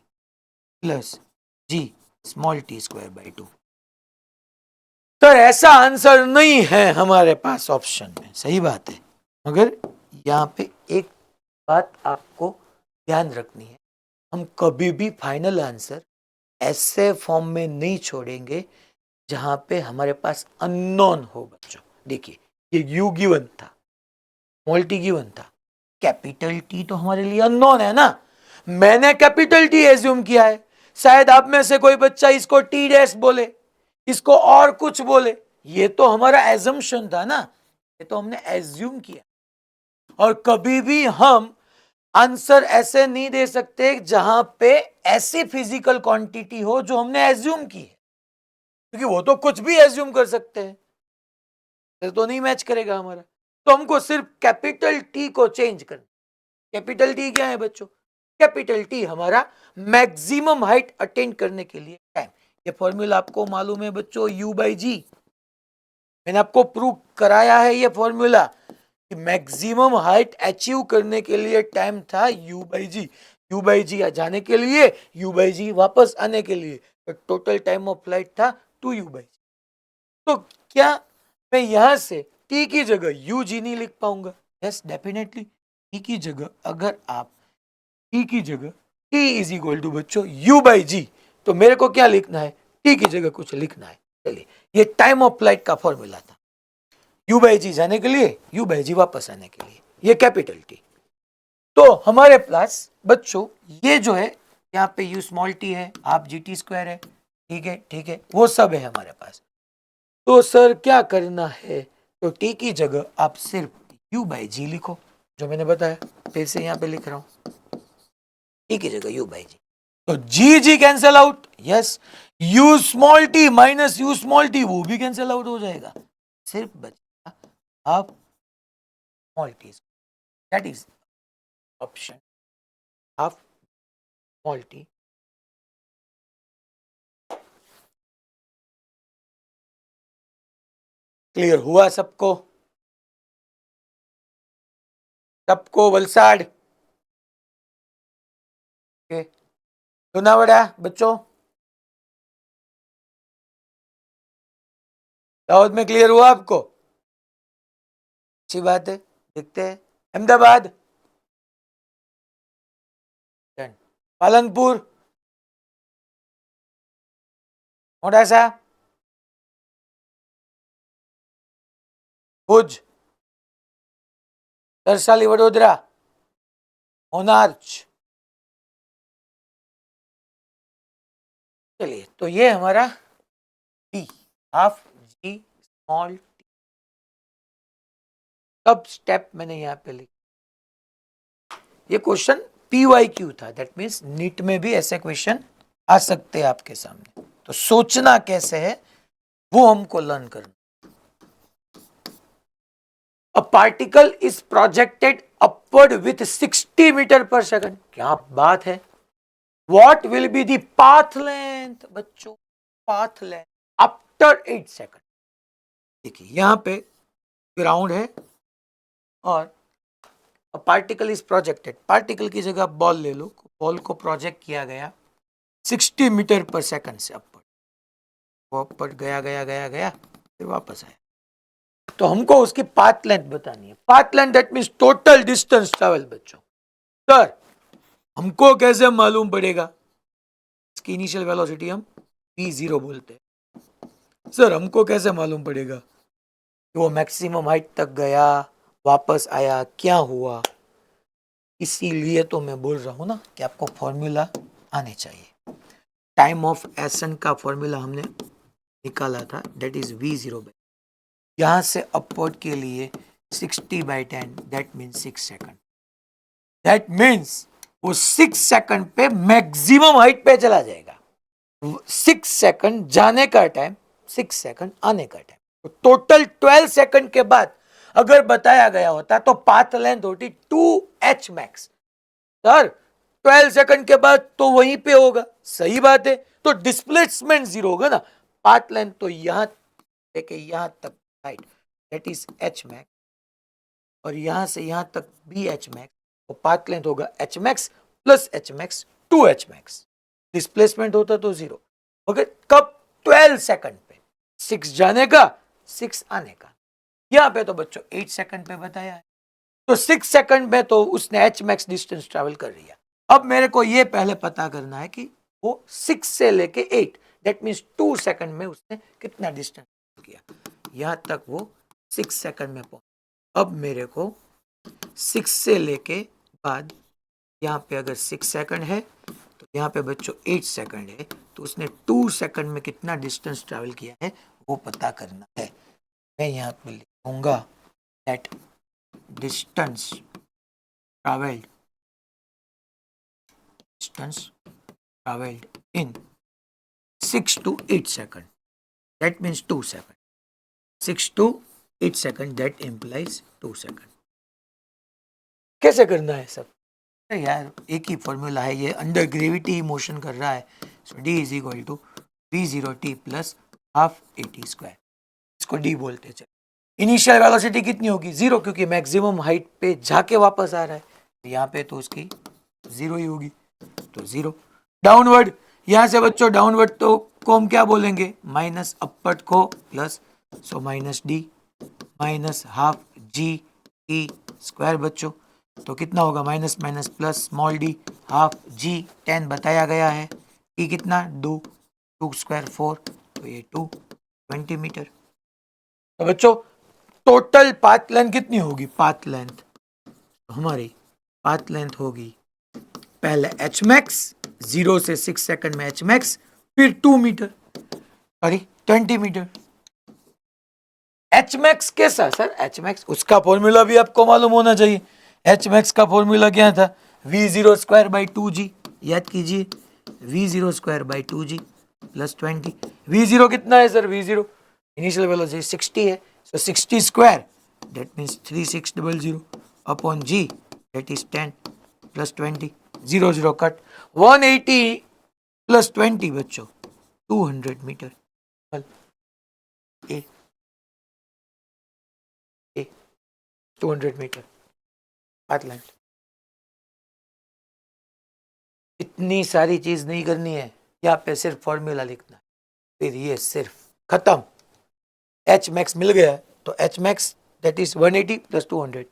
plus g small T square by two. तो ऐसा answer नहीं है हमारे पास option में, सही बात है, मगर यहाँ पे एक बात आपको ध्यान रखनी है, हम कभी भी फाइनल आंसर ऐसे फॉर्म में नहीं छोड़ेंगे जहां पे हमारे पास अननोन हो। बच्चों देखिए, ये यू गिवन था, स्मॉल टी गिवन था, कैपिटल टी तो हमारे लिए अननोन है ना, मैंने कैपिटल टी एज्यूम किया है, शायद आप में से कोई बच्चा इसको टी डैश बोले, इसको और कुछ बोले, ये तो हमारा एजम्पशन था ना, ये तो हमने एज्यूम किया। और कभी भी हम आंसर ऐसे नहीं दे सकते जहां पे ऐसी फिजिकल क्वांटिटी हो जो हमने एज्यूम की है, क्योंकि वो तो कुछ भी एज्यूम कर सकते हैं, तो नहीं मैच करेगा हमारा। तो हमको सिर्फ कैपिटल टी को चेंज करना। कैपिटल टी क्या है बच्चों, कैपिटल टी हमारा मैक्सिमम हाइट अटेंड करने के लिए टाइम। ये फॉर्मूला आपको मालूम है बच्चों, यू बाई जी, मैंने आपको प्रूव कराया है ये फॉर्मूला कि मैक्सिमम हाइट अचीव करने के लिए टाइम था U by G, U by G जाने के लिए, यू बाई जी वापस आने के लिए, तो टोटल टाइम ऑफ फ्लाइट था 2 u/g। तो क्या मैं यहां से टी की जगह यू जी नहीं लिख पाऊंगा? यस डेफिनेटली, टी की जगह अगर आप टी की जगह टी इज इक्वल टू बच्चों यू बाई जी, तो मेरे को क्या लिखना है, टी की जगह कुछ लिखना है। चलिए, ये टाइम ऑफ फ्लाइट का फॉर्मूला था, यू बाई जी जाने के लिए, यू बाई जी वापस आने के लिए, ये कैपिटल टी। तो हमारे पास बच्चों ये जो है यहाँ पे यू स्मॉल टी है, आप जी टी स्क्वायर है, ठीक है, ठीक है, वो सब है हमारे पास। तो सर क्या करना है, तो टी की जगह आप सिर्फ यू बाई जी लिखो, जो मैंने बताया, फिर से यहाँ पे लिख रहा हूं, टी की जगह यू बाई जी, तो G G cancel out, yes, U small T minus U small T वो भी कैंसल आउट हो जाएगा, सिर्फ बचेगा half small T, that is option half small T. Clear हुआ सबको? सबको वलसाड ओके, लोनावाड़ा बच्चों, दाऊद में क्लियर हुआ आपको? अच्छी बात है, देखते हैं। अहमदाबाद, पालनपुर, मोडासा, भुज, तरसाली वडोदरा, मोनार्च। चलिए, तो ये हमारा टी, हाफ जी स्मॉल टी। सब स्टेप मैंने यहां पे लिखा। ये क्वेश्चन PYQ था, दैट मीन्स नीट में भी ऐसे क्वेश्चन आ सकते हैं आपके सामने। तो सोचना कैसे है वो हमको लर्न करना। A particle is projected upward with 60 metre per second. क्या बात है। What will be the path length? बच्चों, path length after 8 सेकंड। देखिए यहां पे ग्राउंड है और पार्टिकल इज प्रोजेक्टेड। पार्टिकल की जगह बॉल ले लो, बॉल को प्रोजेक्ट किया गया 60 मीटर पर सेकंड से अपवर्ड। वो अपवर्ड गया गया गया गया फिर वापस आया। तो हमको उसकी पाथ लेंथ बतानी है। Path length that means total distance travel. बच्चों सर हमको कैसे मालूम पड़ेगा? इसकी इनिशियल वेलोसिटी हम v0 बोलते हैं। सर हमको कैसे मालूम पड़ेगा कि वो मैक्सिमम हाइट तक गया, वापस आया, क्या हुआ? इसीलिए तो मैं बोल रहा हूं ना कि आपको फॉर्मूला आने चाहिए। टाइम ऑफ एसन का फॉर्मूला हमने निकाला था, दैट इज v0। यहां से अपवर्ड के लिए 60/10, that means 6 second. That means वो 6 सेकंड पे मैक्सिमम हाइट पे चला जाएगा। 6 सेकंड जाने का टाइम, 6 सेकंड आने का टाइम, तो टोटल 12 सेकंड के बाद अगर बताया गया होता तो पाथ लेंथ होती 2h मैक्स। सर 12 सेकंड के बाद तो वहीं पे होगा, सही बात है, तो डिस्प्लेसमेंट 0 होगा ना। पाथ लेंथ तो यहां लेके यहां तक height, that is h max, और यहां से यहां तक भी h मैक्स, तो पाथ लेंथ होगा h max plus h max 2h max. Displacement होता तो 0। मगर कब? 12 सेकंड पे, 6 जाने का 6 आने का। यहां पे तो बच्चों 8 सेकंड पे बताया है, तो 6 सेकंड में तो उसने h मैक्स डिस्टेंस ट्रेवल कर लिया। अब मेरे को ये पहले पता करना है कि वो 6 से लेके 8, दैट मीन्स 2 सेकंड में उसने कितना डिस्टेंस किया। यहां तक वो 6 सेकंड में पहुंचा। अब मेरे को 6 से लेके बाद यहाँ पे अगर 6 सेकंड है तो यहाँ पे बच्चों 8 सेकंड है, तो उसने 2 सेकंड में कितना डिस्टेंस ट्रैवल किया है वो पता करना है। मैं यहाँ पे लिखूंगा that distance travelled in 6 to 8 second, that means 2 second. 6 to 8 second, that implies 2 second. कैसे करना है सब? यार एक ही फॉर्मूला है, ये अंडर ग्रेविटी मोशन कर रहा है। So d is equal to v0t plus half at square. इसको d बोलते हैं। इनिशियल वेलोसिटी कितनी होगी? 0, क्योंकि मैक्सिमम हाइट पे जाके वापस आ रहा है, तो यहाँ पे तो उसकी 0 ही होगी, तो 0। डाउनवर्ड, यहाँ से बच्चों डाउनवर्ड तो को हम क्या बोलेंगे? माइनस अपवर्ड को plus, so minus d minus half g t square. बच्चों तो कितना होगा? Minus minus plus small d half g 10 बताया गया है। t कितना? 2, 2 स्क्वायर 4, तो ये 20 मीटर। तो बच्चों टोटल पाथ लेंथ कितनी होगी? पाथ लेंथ हमारी पाथ लेंथ होगी पहले h मैक्स, 0 से 6 सेकंड में h मैक्स, फिर 2 metre, sorry 20 metre. H max कैसा सर? एच मैक्स उसका फॉर्मूला भी आपको मालूम होना चाहिए। एच मैक्स का फॉर्मूला क्या था? v0 square by 2g। याद कीजिए, v0 square by 2g plus 20। v0 कितना है सर? v0 इनिशियल वेलोसिटी 60 है, सो 60 square that means 3600 upon g that is 10 plus 20, 0 0 cut, 180 plus 20 बच्चों 200 मीटर। ए 200 मीटर पाथ लेंथ। इतनी सारी चीज नहीं करनी है, यहाँ पे सिर्फ फॉर्मूला लिखना है, फिर ये सिर्फ खत्म। एच मैक्स मिल गया है, तो H max that is 180 plus 200,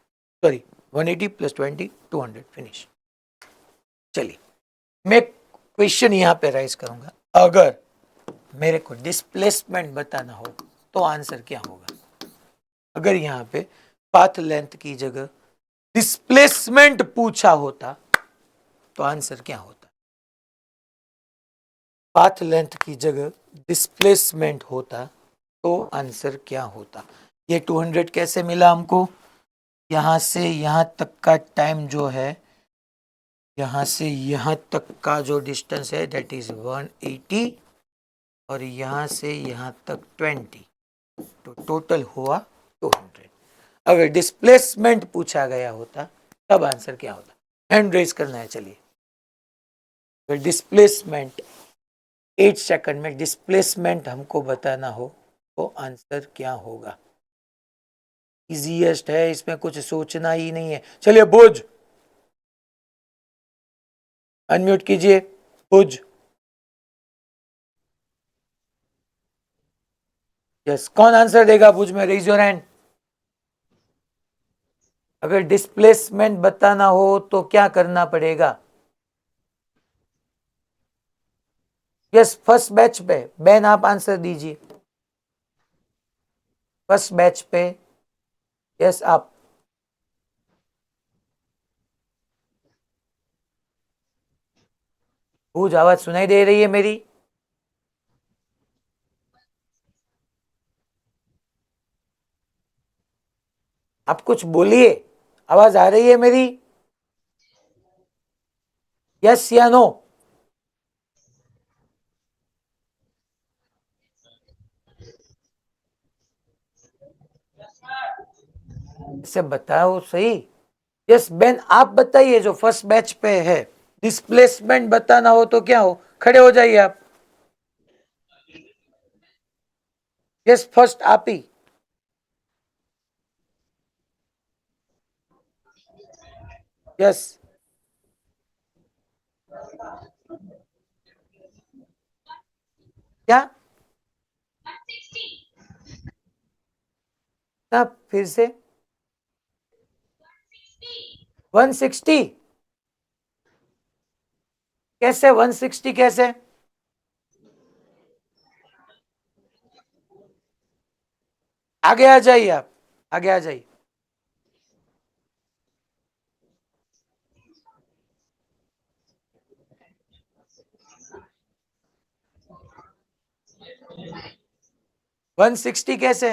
sorry 180 plus 20 200, finish. चलिए मैं क्वेश्चन यहाँ पे राइज करूंगा, अगर मेरे को डिस्प्लेसमेंट बताना हो तो आंसर क्या होगा। अगर यहाँ पे पाथ लेंथ की जगह डिस्प्लेसमेंट पूछा होता तो आंसर क्या होता। पाथ लेंथ की जगह डिस्प्लेसमेंट होता तो आंसर क्या होता। ये 200 कैसे मिला हमको, यहां से यहां तक का टाइम जो है, यहां से यहां तक का जो डिस्टेंस है दैट इज 180, और यहां से यहां तक 20, तो टोटल हुआ 200। अगर डिस्प्लेसमेंट पूछा गया होता तब आंसर क्या होता। हैंड रेज करना है। चलिए, अगर डिस्प्लेसमेंट 8 सेकंड में डिस्प्लेसमेंट हमको बताना हो तो आंसर क्या होगा। इजीएस्ट है, इसमें कुछ सोचना ही नहीं है। चलिए बुझ, अनम्यूट कीजिए बुझ। यस, कौन आंसर देगा बुझ में, रेज योर हैंड। अगर डिस्प्लेसमेंट बताना हो तो क्या करना पड़ेगा। यस, फर्स्ट बैच पे बैन आप आंसर दीजिए, फर्स्ट बैच पे। यस आप। बुझ, आवाज सुनाई दे रही है मेरी। आप कुछ बोलिए, आवाज आ रही है मेरी। यस या नो। इसे बताओ सही। यस बेन, आप बताइए जो फर्स्ट बैच पे है। डिस्प्लेसमेंट बताना हो तो क्या हो, खड़े हो जाइए आप। यस फर्स्ट आप ही। यस, क्या ना, फिर से 160 कैसे, 160 कैसे। आगे आ जाइए आप, आगे आ जाइए। वन सिक्सटी कैसे।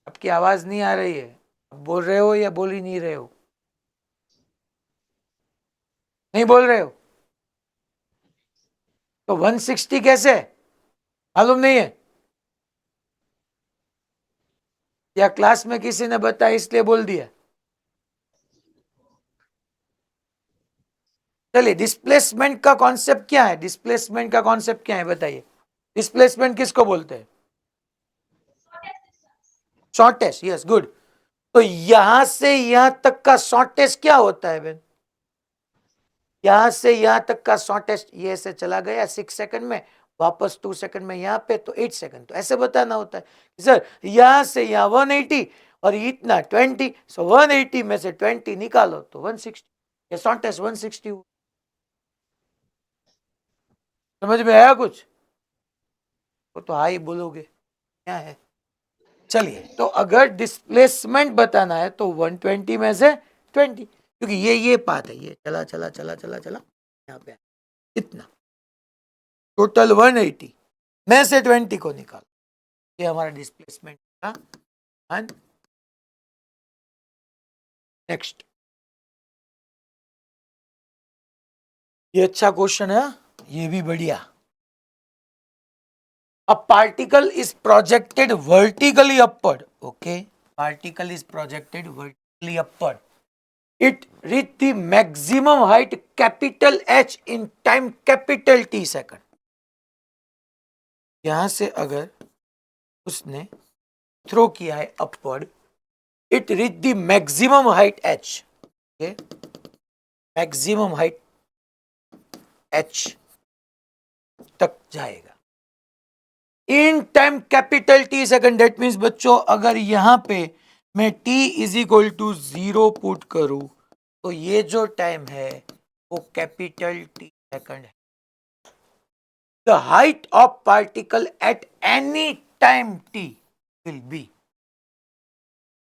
आपकी आवाज नहीं आ रही है, आप बोल रहे हो या बोल ही नहीं रहे हो। नहीं बोल रहे हो तो 160 कैसे, मालूम नहीं है या क्लास में किसी ने बताया इसलिए बोल दिया। चलिए, डिस्प्लेसमेंट का कॉन्सेप्ट क्या है, डिस्प्लेसमेंट का कॉन्सेप्ट क्या है बताइए। डिस्प्लेसमेंट किसको बोलते हैं, शॉर्टेस्ट। Yes good. तो यहां से यहां तक का शॉर्टेस्ट क्या होता है बेन, यहां से यहां तक का शॉर्टेस्ट, ये से चला गया 6 सेकंड में, वापस 2 सेकंड में यहाँ पे, तो 8 सेकंड। तो ऐसे बताना होता है सर, यहां से यहां 180 और इतना 20, सो 180 में से 20 निकालो तो 160, ये शॉर्टेस्ट 160। समझ में आया कुछ, वो तो हाई बोलोगे क्या है। चलिए, तो अगर डिस्प्लेसमेंट बताना है तो 120 में से 20, क्योंकि ये पाथ है, ये चला चला चला चला चला यहाँ पे इतना, टोटल 180 में से 20 को निकाल, ये हमारा डिस्प्लेसमेंट का। नेक्स्ट, ये अच्छा क्वेश्चन है, ये भी बढ़िया। A particle is projected vertically upward. Okay, particle is projected vertically upward. It reached the maximum height capital H in time capital T second. यहां से अगर उसने थ्रो किया है upward, it reach the maximum height h. Okay, maximum height h तक जाएगा in time capital T second. That means बच्चों अगर यहां पे मैं t is equal to 0 put करूं तो ये जो टाइम है वो कैपिटल टी सेकंड है. The height of particle at any time t will be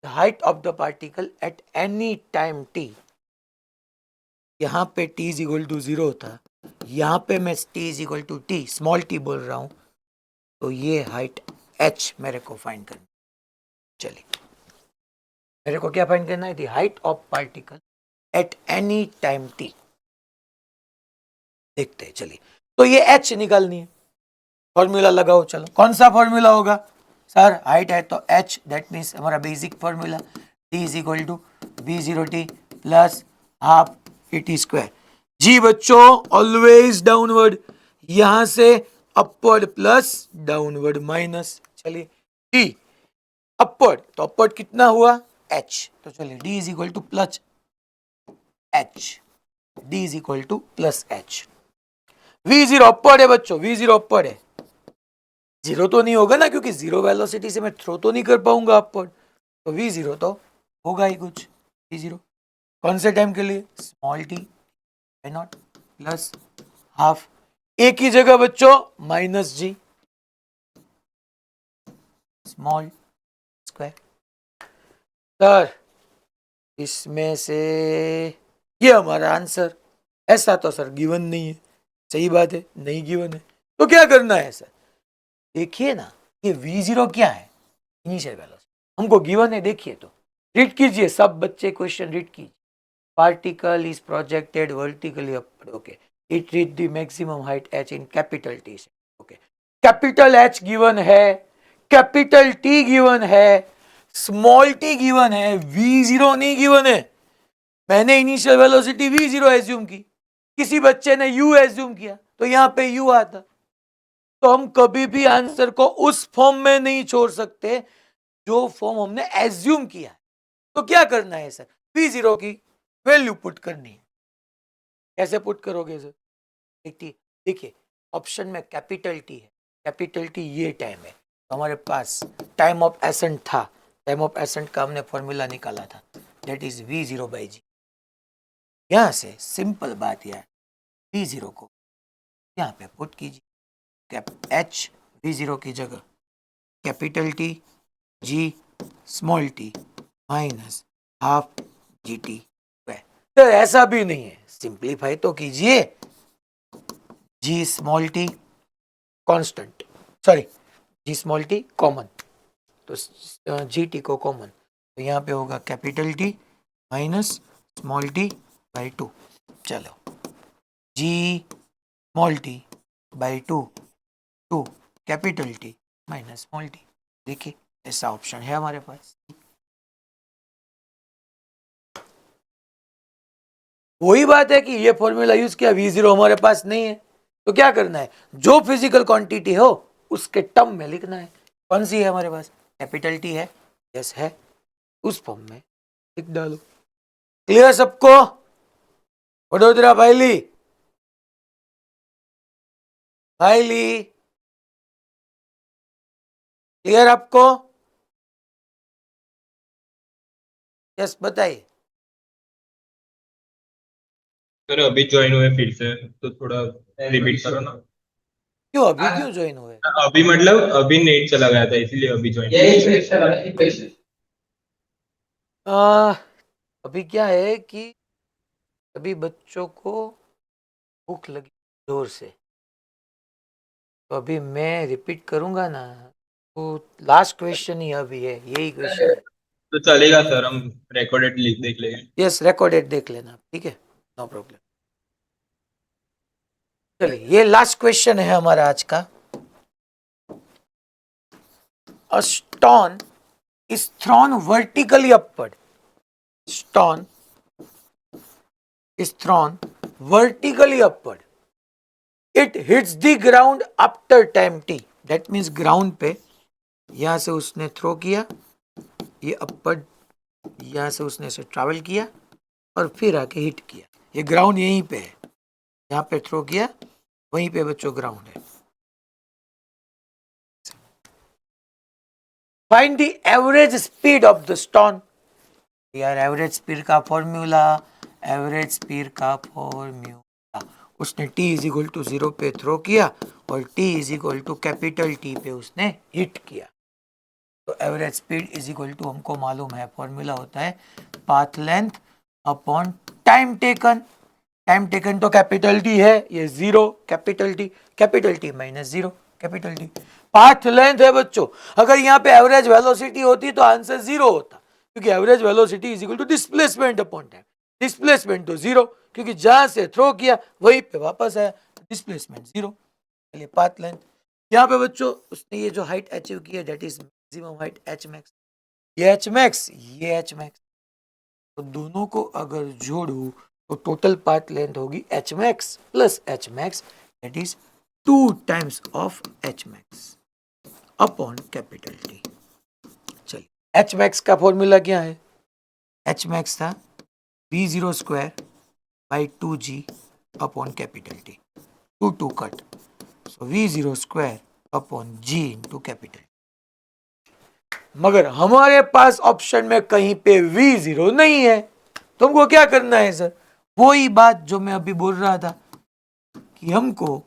the height of the particle at any time t. यहां पे t is equal to 0 होता, यहां पे मैं t is equal to t small t बोल रहा हूं, तो ये हाइट h मेरे को फाइंड करनी. चलिए मेरे को क्या फाइंड करना है? The height of particle at any time t. देखते हैं. चलिए तो ये h निकालनी है. फॉर्मूला लगाओ. चलो कौन सा फॉर्मूला होगा सर? हाइट है तो h, दैट मीन्स हमारा basic formula t is equal to v0t plus half T square. G बच्चों ऑलवेज डाउनवर्ड, यहां से अपवर्ड प्लस डाउनवर्ड माइनस. चलिए t अपवर्ड, तो अपवर्ड कितना हुआ? h. तो चलिए d is equal to plus h, d is equal to plus h. v0 upward है बच्चों, v0 अपवर्ड है. जीरो तो नहीं होगा ना, क्योंकि जीरो वेलोसिटी से मैं थ्रो तो नहीं कर पाऊंगा अपवर्ड, तो v0 तो होगा ही कुछ. v0 कौन से टाइम के लिए? Small t I not plus half. एक ही जगह बच्चों माइनस जी स्मॉल स्क्वायर. सर इसमें से ये हमारा आंसर. ऐसा तो सर गिवन नहीं है. सही बात है, नहीं गिवन है, तो क्या करना है सर? देखिए ना, ये v0 क्या है? Initial velocity. हमको गिवन है, देखिए तो रीड कीजिए सब बच्चे, क्वेश्चन रीड कीजिए. Particle is projected vertically upward. Okay, it reach the maximum height h in capital T. Okay, capital H given है, कैपिटल T गिवन है, स्मॉल t गिवन है, v0 नहीं गिवन है. मैंने इनिशियल वेलोसिटी v0 एज्यूम की, किसी बच्चे ने u एज्यूम किया, तो यहां पे u आता. तो हम कभी भी आंसर को उस फॉर्म में नहीं छोड़ सकते जो फॉर्म हमने एज्यूम किया है. तो क्या करना है सर? v0 की वैल्यू पुट करनी है. कैसे पुट करोगे सर? देखिए ऑप्शन में कैपिटल टी है, कैपिटल टी ये टाइम है, तो हमारे पास टाइम ऑफ एसेंट था. टाइम ऑफ एसेंट का हमने फॉर्मूला निकाला था, दैट इज v0 बाई जी. यहां से सिंपल बात यह है, v0 को यहां पे पुट कीजिए. h v0 की जगह capital T G small T minus half जी टी. तो ऐसा भी नहीं है, सिंप्लीफाई तो कीजिए. G small T constant, sorry G small T common, तो जी टी को कॉमन, तो यहाँ पे होगा capital T minus small T by 2. चलो G small T by 2 capital T minus small T. देखिए ऐसा ऑप्शन है हमारे पास. वही बात है कि ये फॉर्मूला यूज किया, v0 हमारे पास नहीं है, तो क्या करना है? जो फिजिकल क्वांटिटी हो उसके टर्म में लिखना है. कौन सी है हमारे पास? कैपिटल टी है, यस है, उस फॉर्म में लिख डालो. क्लियर सबको? वडोदरा भाईली, भाईली क्लियर आपको? यस बताइए. सर अभी ज्वाइन हुए फिर से, तो थोड़ा रिपीट करो ना. क्यों अभी क्यों ज्वाइन हुए? अभी मतलब अभी नेट चला गया था इसीलिए अभी ज्वाइन. अभी क्या है कि अभी बच्चों को भूख लगी जोर से, तो अभी मैं रिपीट करूंगा ना, तो लास्ट क्वेश्चन ही अभी है, यही क्वेश्चन है. तो चलेगा सर, हम रिकॉर्डेड लिख देख लेंगे. यस रिकॉर्डेड देख लेना, ठीक है, नो प्रॉब्लम. चलिए ये लास्ट क्वेश्चन है हमारा आज का. A stone is thrown vertically upward. Stone is thrown vertically upward. It hits the ground after time t. That means ground पे यहाँ से उसने थ्रो किया, ये अपवर्ड यहाँ से उसने से ट्रैवल किया और फिर आके हिट किया। ये ग्राउंड यहीं पे है, यहाँ पे थ्रो किया, वहीं पे बच्चों ग्राउंड है। Find the average speed of the stone. यार एवरेज स्पीड का फॉर्मूला, एवरेज स्पीड का फॉर्मूला, उसने t इज इक्वल टू 0 पे थ्रो किया और t is equal to capital T पे उसने हिट किया। तो average speed is equal to हमको मालूम है, फॉर्मूला होता है path length upon time taken. Time taken तो कैपिटल T है, ये 0 कैपिटल T माइनस 0 कैपिटल T। पाथ लेंथ है बच्चों, अगर यहाँ पे एवरेज वेलोसिटी होती तो आंसर 0 होता, क्योंकि average velocity is equal to displacement upon time. Displacement तो 0, क्योंकि जहां से थ्रो किया वहीं पे वापस आया, डिस्प्लेसमेंट 0। चलिए पाथ लेंथ, यहाँ पे बच्चों उसने ये जो हाइट अचीव की है that is maximum height h max. ये h मैक्स, ये h मैक्स, तो दोनों को अगर जोड़ू तो टोटल पाथ लेंथ होगी h max plus h max, that is 2 times of h max upon capital T। चलिए h मैक्स का फॉर्मूला क्या है? h मैक्स था v0 square by 2g upon capital T, 2 cut, so v0 square upon g into capital. मगर हमारे पास option में कहीं पे v0 नहीं है, तो हमको क्या करना है सर? वही बात जो मैं अभी बोल रहा था कि हमको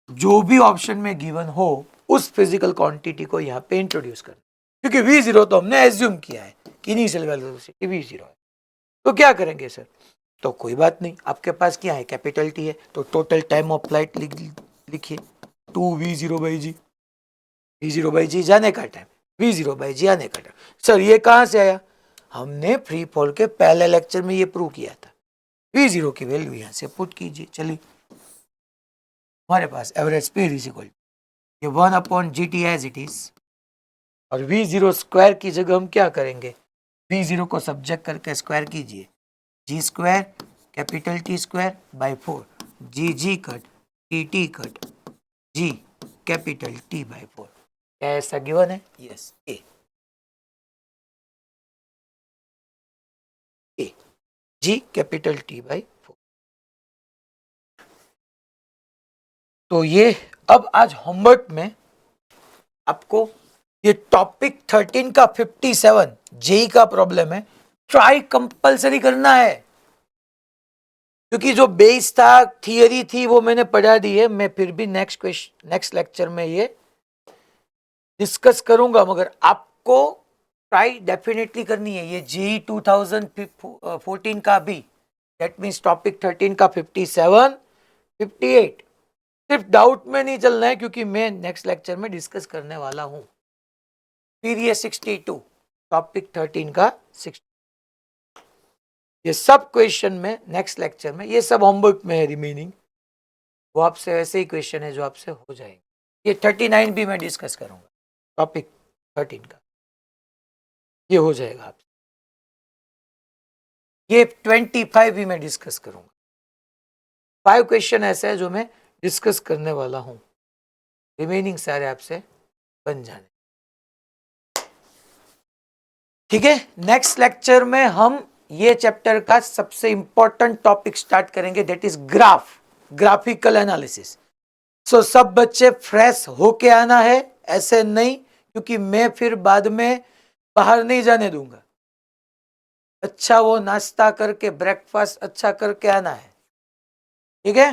जो भी ऑप्शन में गिवन हो उस फिजिकल क्वांटिटी को यहाँ पे इंट्रोड्यूस करना, क्योंकि v0 तो हमने एज्यूम किया है कि इनिशियल वेलोसिटी v0 है। तो क्या करेंगे सर? तो कोई बात नहीं, आपके पास क्या है? कैपिटल T है, तो टोटल टाइम ऑफ फ्लाइट लिखिए 2v0/g। v0/g जाने का टाइम, v0/g आने का टाइम। सर ये कहां से आया? हमने फ्री फॉल के पहले लेक्चर में ये प्रूव किया था। v0 की वैल्यू यहां से पुट कीजिए। चलिए हमारे पास एवरेज स्पीड इज इक्वल ये 1 upon gt as it is, और v0 स्क्वायर की जगह हम क्या करेंगे? v0 को सब्जेक्ट करके स्क्वायर कीजिए, g square capital T square by 4, g cut T cut g capital T by 4। क्या ऐसा गिवन है? Yes, A g capital T by 4। तो ये अब आज होमवर्क में आपको ये टॉपिक 13 का 57 जेई का प्रॉब्लम है, ट्राई कंपलसरी करना है, क्योंकि जो बेस था, थियरी थी, वो मैंने पढ़ा दी है। मैं फिर भी नेक्स्ट लेक्चर में ये डिस्कस करूंगा, मगर आपको ट्राई डेफिनेटली करनी है। ये जेई 2014 का भी, दैट मीन्स टॉपिक 13 का 57 58 सिर्फ डाउट में नहीं चलना है, क्योंकि मैं नेक्स्ट लेक्चर में डिस्कस करने वाला हूं। फिर ये 62 टॉपिक 13 का 60, ये सब क्वेश्चन में नेक्स्ट लेक्चर में, ये सब होमवर्क में है रिमेनिंग, वो आपसे वैसे ही क्वेश्चन है जो आपसे हो जाएंगे। ये 39 भी मैं डिस्कस करूंगा, टॉपिक 13 का ये हो जाएगा आपसे। ये 25 भी मैं डिस्कस करूंगा। 5 क्वेश्चन ऐसे है जो मैं डिस्कस करने वाला हूं, रिमेनिंग सारे आपसे बन जाने। ठीक है, नेक्स्ट लेक्चर में हम ये चैप्टर का सबसे इंपॉर्टेंट टॉपिक स्टार्ट करेंगे, दैट इज ग्राफिकल एनालिसिस। सो सब बच्चे फ्रेश होके आना है, ऐसे नहीं, क्योंकि मैं फिर बाद में बाहर नहीं जाने दूंगा। अच्छा वो नाश्ता करके ब्रेकफास्ट अच्छा करके आना है, ठीक है।